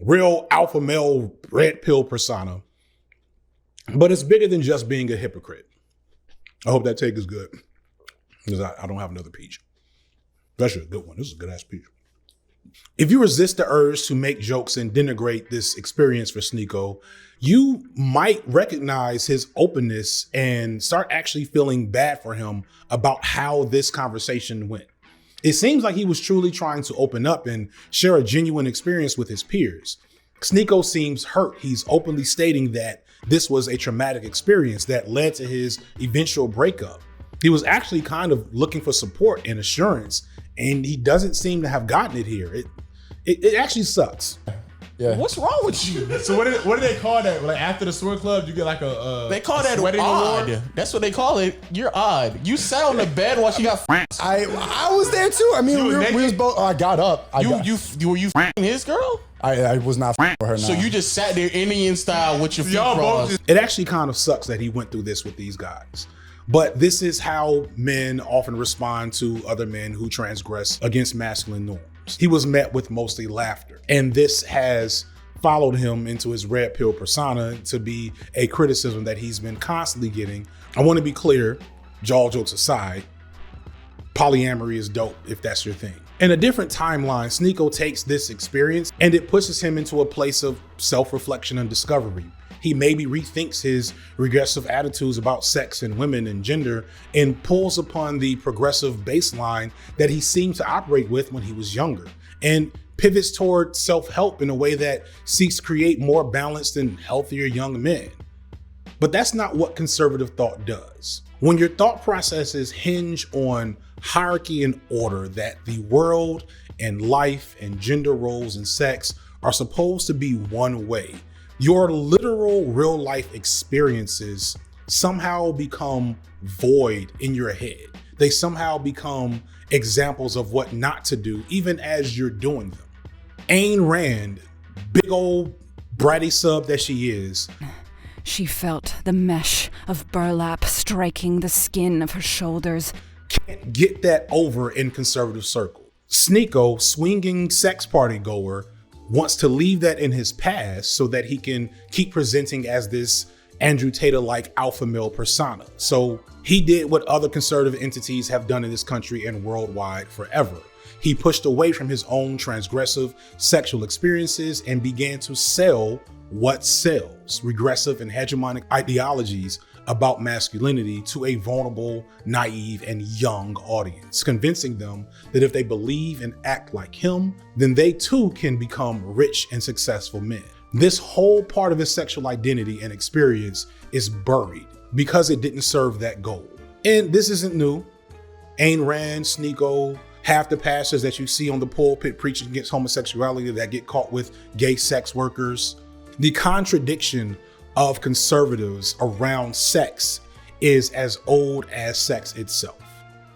real alpha male red pill persona, but it's bigger than just being a hypocrite. I hope that take is good, because I don't have another peach. That's a good one. This is a good ass peach. If you resist the urge to make jokes and denigrate this experience for Sneako, you might recognize his openness and start actually feeling bad for him about how this conversation went. It seems like he was truly trying to open up and share a genuine experience with his peers. Sneako seems hurt. He's openly stating that this was a traumatic experience that led to his eventual breakup. He was actually kind of looking for support and assurance, and he doesn't seem to have gotten it here. It actually sucks. Yeah. What's wrong with you? So what do they call that? Like after the sword club, you get like a They call that sweating odd. award? That's what they call it. You're odd. You sat on the bed while she got. I was there too. I mean, we was both. I got up. Were you his girl? I was not with her. So you just sat there Indian style with your feet crossed. It actually kind of sucks that he went through this with these guys. But this is how men often respond to other men who transgress against masculine norms. He was met with mostly laughter. And this has followed him into his red pill persona to be a criticism that he's been constantly getting. I want to be clear, all jokes aside, polyamory is dope if that's your thing. In a different timeline, Sneeko takes this experience and it pushes him into a place of self-reflection and discovery. He maybe rethinks his regressive attitudes about sex and women and gender and pulls upon the progressive baseline that he seemed to operate with when he was younger and pivots toward self-help in a way that seeks to create more balanced and healthier young men. But that's not what conservative thought does. When your thought processes hinge on hierarchy and order, that the world and life and gender roles and sex are supposed to be one way, your literal real life experiences somehow become void in your head. They somehow become examples of what not to do, even as you're doing them. Ayn Rand, big old bratty sub that she is, She felt the mesh of burlap striking the skin of her shoulders. Can't get that over in conservative circle. Sneeko, swinging sex party goer, wants to leave that in his past so that he can keep presenting as this Andrew Tate-like alpha male persona. So he did what other conservative entities have done in this country and worldwide forever. He pushed away from his own transgressive sexual experiences and began to sell what sells, regressive and hegemonic ideologies about masculinity to a vulnerable, naive, and young audience, convincing them that if they believe and act like him, then they too can become rich and successful men. This whole part of his sexual identity and experience is buried because it didn't serve that goal. And this isn't new. Ayn Rand, Sneeko, half the pastors that you see on the pulpit preaching against homosexuality that get caught with gay sex workers. The contradiction of conservatives around sex is as old as sex itself.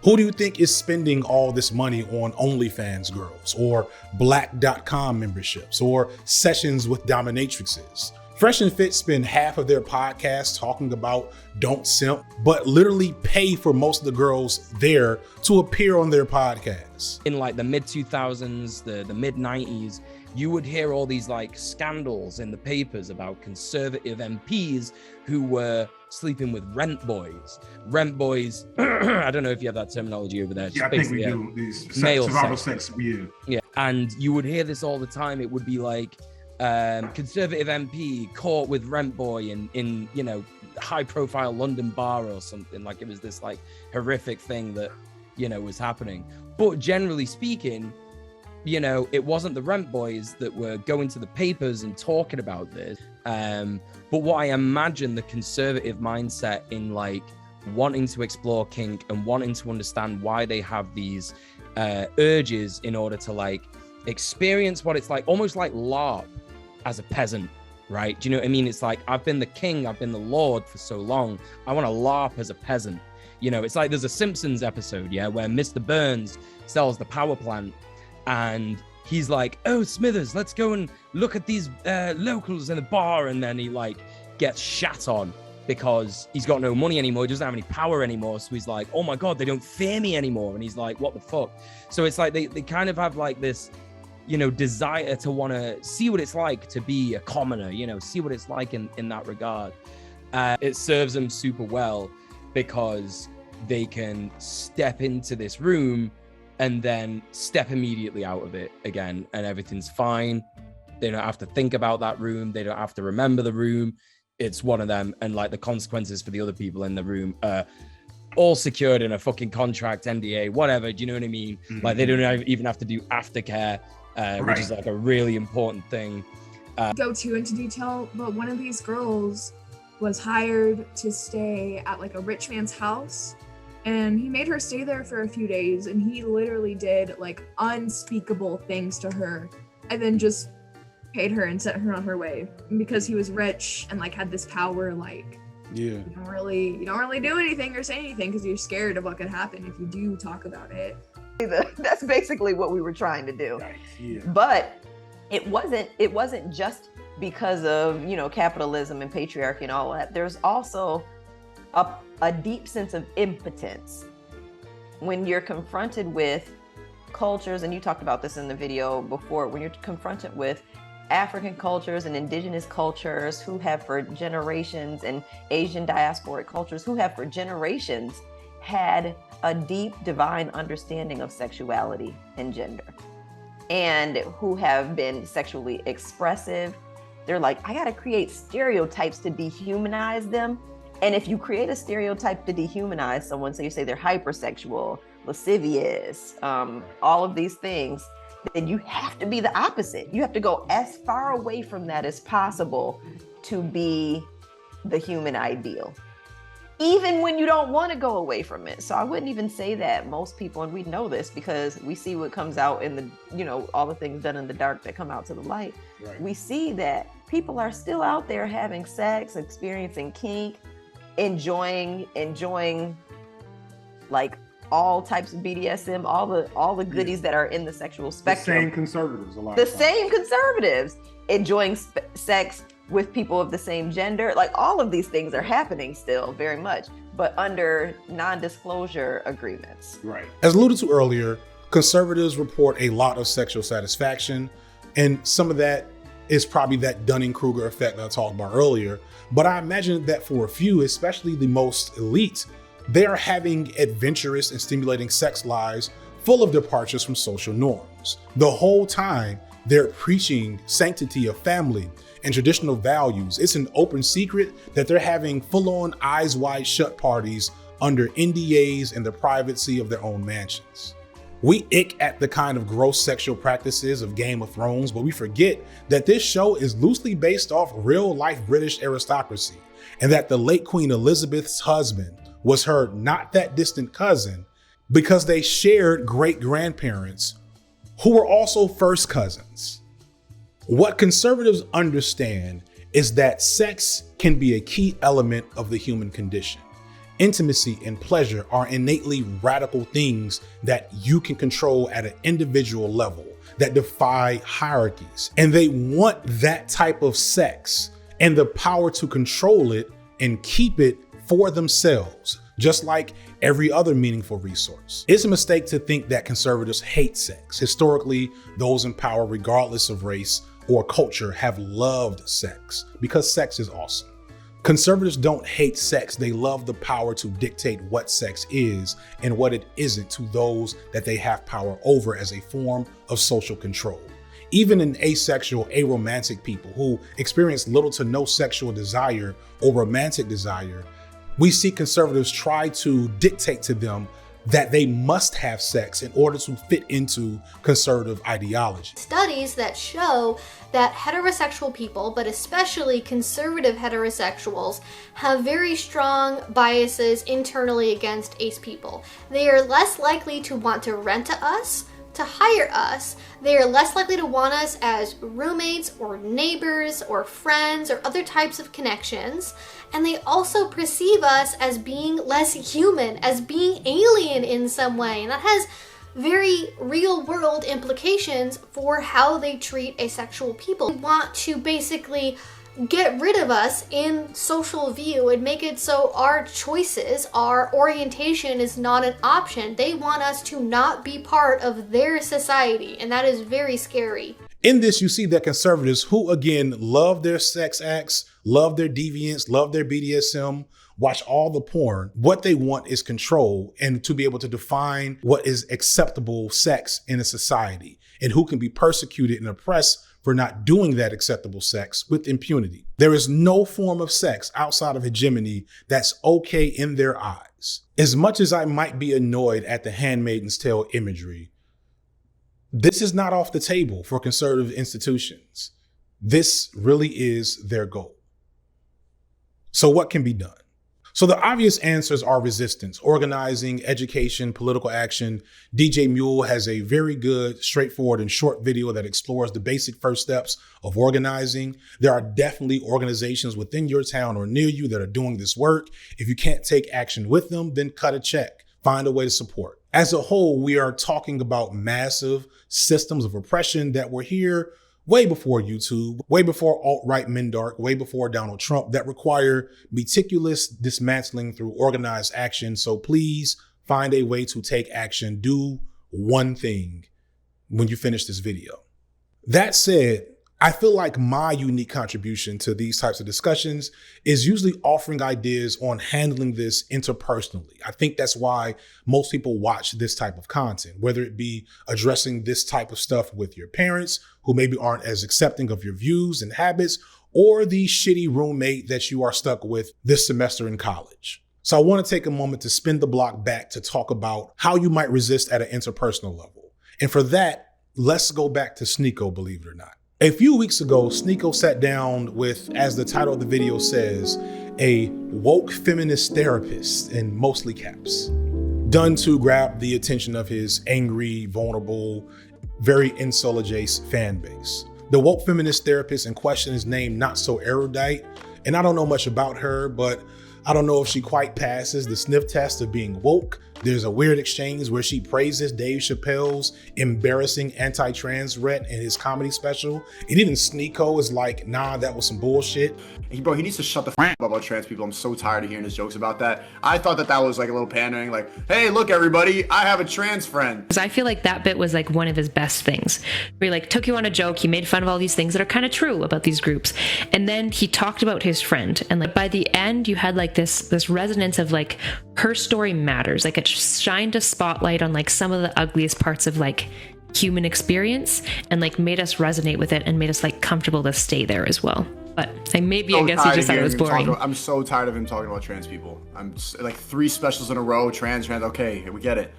Who do you think is spending all this money on OnlyFans girls or black.com memberships or sessions with dominatrixes? Fresh and Fit spend half of their podcast talking about don't simp, but literally pay for most of the girls there to appear on their podcasts. In like the mid 2000s, the mid 90s, you would hear all these like scandals in the papers about conservative MPs who were sleeping with rent boys. Rent boys, I don't know if you have that terminology over there. Yeah, I think we do. These survival sex, yeah. And you would hear this all the time. It would be like conservative MP caught with rent boy in you know, high profile London bar or something. Like it was this like horrific thing that, you know, was happening. But generally speaking, you know, it wasn't the rent boys that were going to the papers and talking about this. But what I imagine the conservative mindset in like wanting to explore kink and wanting to understand why they have these urges in order to like experience what it's like, almost like LARP as a peasant, right? Do you know what I mean? It's like, I've been the king, I've been the lord for so long. I want to LARP as a peasant. You know, it's like there's a Simpsons episode, yeah, where Mr. Burns sells the power plant and he's like, oh, Smithers, let's go and look at these locals in the bar. And then he like gets shat on because he's got no money anymore. He doesn't have any power anymore. So he's like, oh my God, they don't fear me anymore. And he's like, what the fuck? So it's like they kind of have like this, you know, desire to want to see what it's like to be a commoner, you know, see what it's like in that regard. It serves them super well because they can step into this room and then step immediately out of it again, and everything's fine. They don't have to think about that room. They don't have to remember the room. It's one of them, and like the consequences for the other people in the room all secured in a fucking contract, NDA, whatever. Do you know what I mean? Mm-hmm. Like they don't even have to do aftercare, which is like a really important thing. Go too into detail, but one of these girls was hired to stay at like a rich man's house. And he made her stay there for a few days, and he literally did like unspeakable things to her, and then just paid her and sent her on her way. And because he was rich and like had this power, like Yeah. you don't really do anything or say anything because you're scared of what could happen if you do talk about it. That's basically what we were trying to do. Yeah. But it wasn't just because of, you know, capitalism and patriarchy and all that. There's also a deep sense of impotence when you're confronted with cultures, and you talked about this in the video before, when you're confronted with African cultures and indigenous cultures who have for generations, and Asian diasporic cultures who have for generations had a deep divine understanding of sexuality and gender, and who have been sexually expressive. They're like, I gotta create stereotypes to dehumanize them. And if you create a stereotype to dehumanize someone, so you say they're hypersexual, lascivious, all of these things, then you have to be the opposite. You have to go as far away from that as possible to be the human ideal, even when you don't want to go away from it. So I wouldn't even say that most people, and we know this because we see what comes out in the, you know, all the things done in the dark that come out to the light. Right. We see that people are still out there having sex, experiencing kink, enjoying like all types of BDSM, all the goodies that are in the sexual spectrum. The same conservatives a lot The of times. same conservatives enjoying sex with people of the same gender. Like all of these things are happening still very much, but under non-disclosure agreements. Right. As alluded to earlier, conservatives report a lot of sexual satisfaction, and some of that is probably that Dunning-Kruger effect that I talked about earlier. But I imagine that for a few, especially the most elite, they are having adventurous and stimulating sex lives full of departures from social norms. The whole time they're preaching sanctity of family and traditional values. It's an open secret that they're having full-on eyes wide shut parties under NDAs in the privacy of their own mansions. We ick at the kind of gross sexual practices of Game of Thrones, but we forget that this show is loosely based off real-life British aristocracy, and that the late Queen Elizabeth's husband was her not that distant cousin because they shared great-grandparents who were also first cousins. What conservatives understand is that sex can be a key element of the human condition. Intimacy and pleasure are innately radical things that you can control at an individual level that defy hierarchies. And they want that type of sex and the power to control it and keep it for themselves, just like every other meaningful resource. It's a mistake to think that conservatives hate sex. Historically, those in power, regardless of race or culture, have loved sex because sex is awesome. Conservatives don't hate sex, they love the power to dictate what sex is and what it isn't to those that they have power over as a form of social control. Even in asexual, aromantic people who experience little to no sexual desire or romantic desire, we see conservatives try to dictate to them that they must have sex in order to fit into conservative ideology. Studies that show that heterosexual people, but especially conservative heterosexuals, have very strong biases internally against ace people. They are less likely to want to rent to us, to hire us. They are less likely to want us as roommates or neighbors or friends or other types of connections. And they also perceive us as being less human, as being alien in some way. And that has very real world implications for how they treat asexual people. They want to basically get rid of us in social view and make it so our choices, our orientation is not an option. They want us to not be part of their society, and that is very scary. In this, you see that conservatives who, again, love their sex acts, love their deviance, love their BDSM, watch all the porn, what they want is control and to be able to define what is acceptable sex in a society and who can be persecuted and oppressed for not doing that acceptable sex with impunity. There is no form of sex outside of hegemony that's okay in their eyes. As much as I might be annoyed at the Handmaid's Tale imagery, this is not off the table for conservative institutions. This really is their goal. So what can be done? So the obvious answers are resistance, organizing, education, political action. DJ Mule has a very good, straightforward, and short video that explores the basic first steps of organizing. There are definitely organizations within your town or near you that are doing this work. If you can't take action with them, then cut a check. Find a way to support. As a whole, we are talking about massive systems of oppression that were here way before YouTube, way before alt-right Mendark, way before Donald Trump, that require meticulous dismantling through organized action. So please find a way to take action. Do one thing when you finish this video. That said, I feel like my unique contribution to these types of discussions is usually offering ideas on handling this interpersonally. I think that's why most people watch this type of content, whether it be addressing this type of stuff with your parents who maybe aren't as accepting of your views and habits, or the shitty roommate that you are stuck with this semester in college. So I want to take a moment to spin the block back to talk about how you might resist at an interpersonal level. And for that, let's go back to Sneako, believe it or not. A few weeks ago, Sneako sat down with, as the title of the video says, a woke feminist therapist in mostly caps, done to grab the attention of his angry, vulnerable, very incel-adjacent fan base. The woke feminist therapist in question is named Not So Erudite, and I don't know much about her, but I don't know if she quite passes the sniff test of being woke. There's a weird exchange where she praises Dave Chappelle's embarrassing anti-trans rant in his comedy special. And even Sneako is like, nah, that was some bullshit. He needs to shut the f up about trans people. I'm so tired of hearing his jokes about that. I thought that was like a little pandering, like, hey, look, everybody, I have a trans friend. Because I feel like that bit was like one of his best things. Where he like took you on a joke, he made fun of all these things that are kind of true about these groups. And then he talked about his friend. And like by the end, you had like this resonance of like her story matters. Like it shined a spotlight on like some of the ugliest parts of like human experience and like made us resonate with it and made us like comfortable to stay there as well. But I guess he just thought it was boring. I'm so tired of him talking about trans people. I'm just, like 3 specials in a row, trans. Okay, we get it.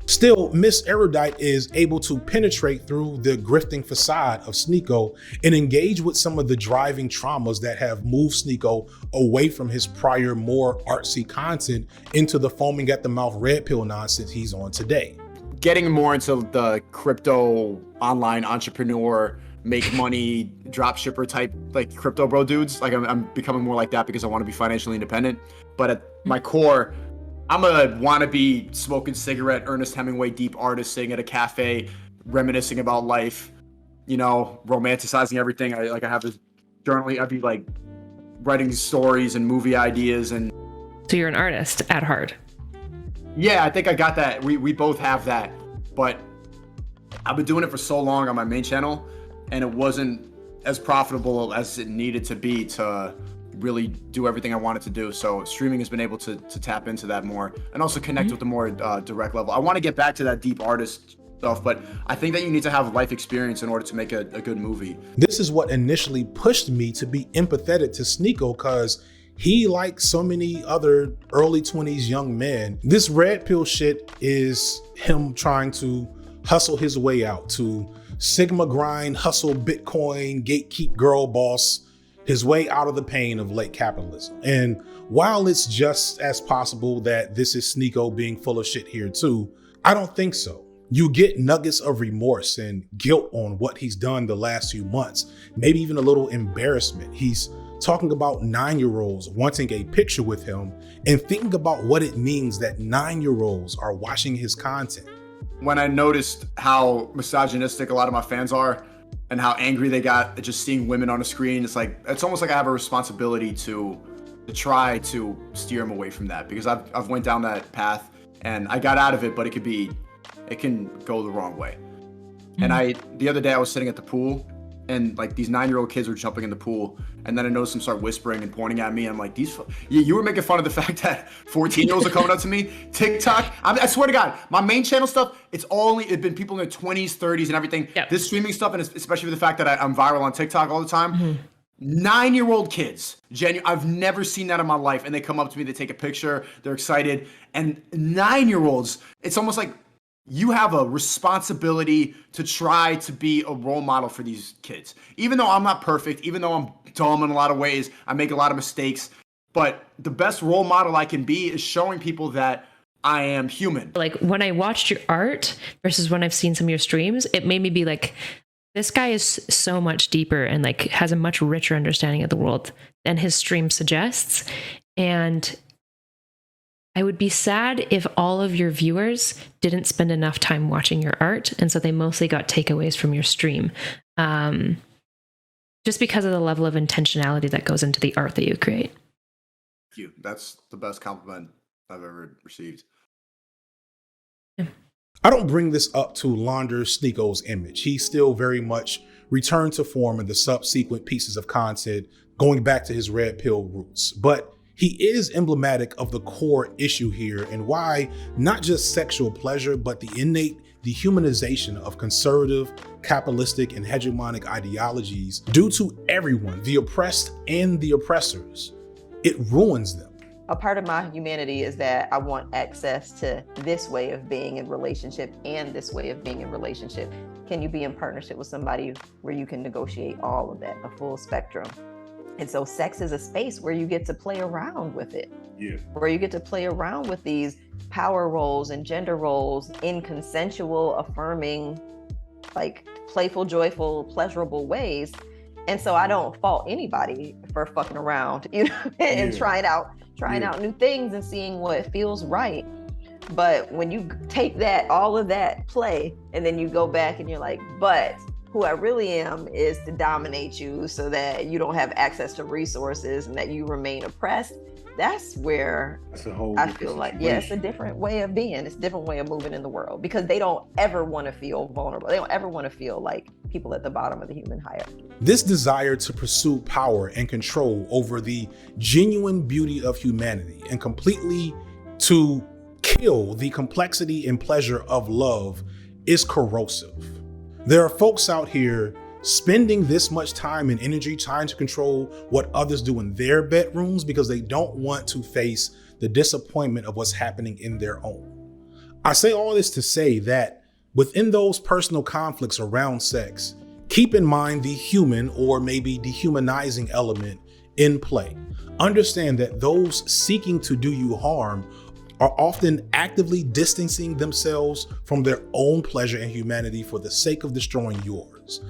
Still, Miss Erudite is able to penetrate through the grifting facade of Sneako and engage with some of the driving traumas that have moved Sneako away from his prior, more artsy content into the foaming at the mouth red pill nonsense he's on today. Getting more into the crypto online entrepreneur, make money, drop shipper type, like crypto bro dudes. Like I'm becoming more like that because I want to be financially independent. But at my core, I'm a wannabe smoking cigarette, Ernest Hemingway deep artist sitting at a cafe, reminiscing about life, you know, romanticizing everything. I have this journaling. I'd be like writing stories and movie ideas. And so you're an artist at heart. Yeah, I think I got that. We both have that, but I've been doing it for so long on my main channel, and it wasn't as profitable as it needed to be to really do everything I wanted to do. So streaming has been able to tap into that more and also connect with the more direct level. I want to get back to that deep artist stuff, but I think that you need to have life experience in order to make a good movie. This is what initially pushed me to be empathetic to Sneako, because he, like so many other early 20s young men, this red pill shit is him trying to hustle his way out, to Sigma grind, hustle Bitcoin, gatekeep girl boss his way out of the pain of late capitalism. And while it's just as possible that this is Sneako being full of shit here too, I don't think so. You get nuggets of remorse and guilt on what he's done the last few months, maybe even a little embarrassment. He's talking about 9-year-olds wanting a picture with him and thinking about what it means that 9-year-olds are watching his content. When I noticed how misogynistic a lot of my fans are and how angry they got at just seeing women on a screen, it's almost like I have a responsibility to try to steer them away from that, because I've went down that path and I got out of it, but it can go the wrong way. And the other day I was sitting at the pool and like these 9-year-old kids were jumping in the pool, and then I noticed them start whispering and pointing at me. I'm like, you were making fun of the fact that 14-year-olds are coming up to me. TikTok, I swear to God, my main channel stuff, it's been people in their 20s, 30s, and everything. Yep. This streaming stuff, and especially with the fact that I'm viral on TikTok all the time. 9-year-old kids, I've never seen that in my life, and they come up to me, they take a picture, they're excited, and 9-year-olds, it's almost like you have a responsibility to try to be a role model for these kids. Even though I'm not perfect, even though I'm dumb in a lot of ways, I make a lot of mistakes, But the best role model I can be is showing people that I am human. Like when I watched your art versus when I've seen some of your streams, it made me be like, this guy is so much deeper and like has a much richer understanding of the world than his stream suggests. And I would be sad if all of your viewers didn't spend enough time watching your art, and so they mostly got takeaways from your stream. Just because of the level of intentionality that goes into the art that you create. Thank you. That's the best compliment I've ever received. I don't bring this up to launder Sneako's image. He still very much returned to form in the subsequent pieces of content, going back to his red pill roots. But he is emblematic of the core issue here and why not just sexual pleasure, but the innate dehumanization of conservative, capitalistic, and hegemonic ideologies due to everyone, the oppressed and the oppressors. It ruins them. A part of my humanity is that I want access to this way of being in relationship and this way of being in relationship. Can you be in partnership with somebody where you can negotiate all of that, a full spectrum? And so sex is a space where you get to play around with it. Yeah. Where you get to play around with these power roles and gender roles in consensual, affirming, like playful, joyful, pleasurable ways. And so I don't fault anybody for fucking around, you know, and trying out new things and seeing what feels right. But when you take that, all of that play, and then you go back and you're like, but who I really am is to dominate you so that you don't have access to resources and that you remain oppressed. That's where I feel like, yeah, it's a different way of being. It's a different way of moving in the world because they don't ever want to feel vulnerable. They don't ever want to feel like people at the bottom of the human hierarchy. This desire to pursue power and control over the genuine beauty of humanity and completely to kill the complexity and pleasure of love is corrosive. There are folks out here spending this much time and energy trying to control what others do in their bedrooms because they don't want to face the disappointment of what's happening in their own. I say all this to say that within those personal conflicts around sex, keep in mind the human or maybe dehumanizing element in play. Understand that those seeking to do you harm are often actively distancing themselves from their own pleasure and humanity for the sake of destroying yours.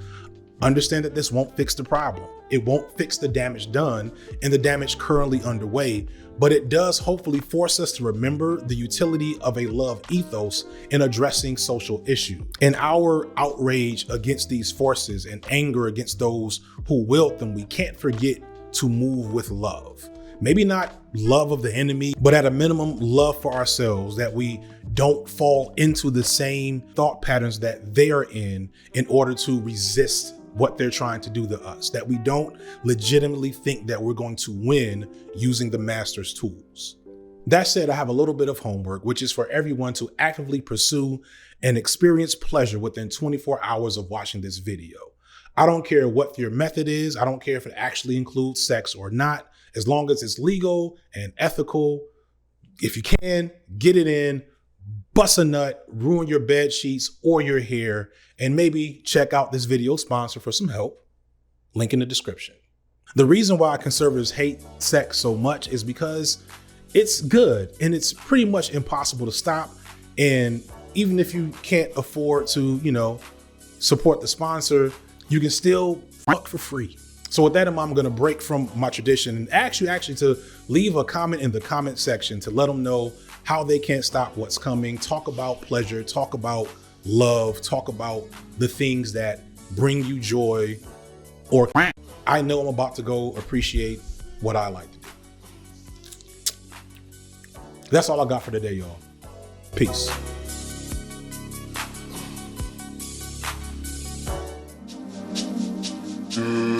Understand that this won't fix the problem. It won't fix the damage done and the damage currently underway, but it does hopefully force us to remember the utility of a love ethos in addressing social issues. In our outrage against these forces and anger against those who wield them, we can't forget to move with love. Maybe not love of the enemy, but at a minimum, love for ourselves, that we don't fall into the same thought patterns that they are in order to resist what they're trying to do to us, that we don't legitimately think that we're going to win using the master's tools. That said, I have a little bit of homework, which is for everyone to actively pursue and experience pleasure within 24 hours of watching this video. I don't care what your method is. I don't care if it actually includes sex or not. As long as it's legal and ethical, if you can, get it in, bust a nut, ruin your bed sheets or your hair, and maybe check out this video sponsor for some help. Link in the description. The reason why conservatives hate sex so much is because it's good and it's pretty much impossible to stop. And even if you can't afford to, support the sponsor, you can still fuck for free. So with that in mind, I'm going to break from my tradition and actually to leave a comment in the comment section to let them know how they can't stop what's coming. Talk about pleasure, talk about love, talk about the things that bring you joy, or I know I'm about to go appreciate what I like to do. That's all I got for today, y'all. Peace. Mm.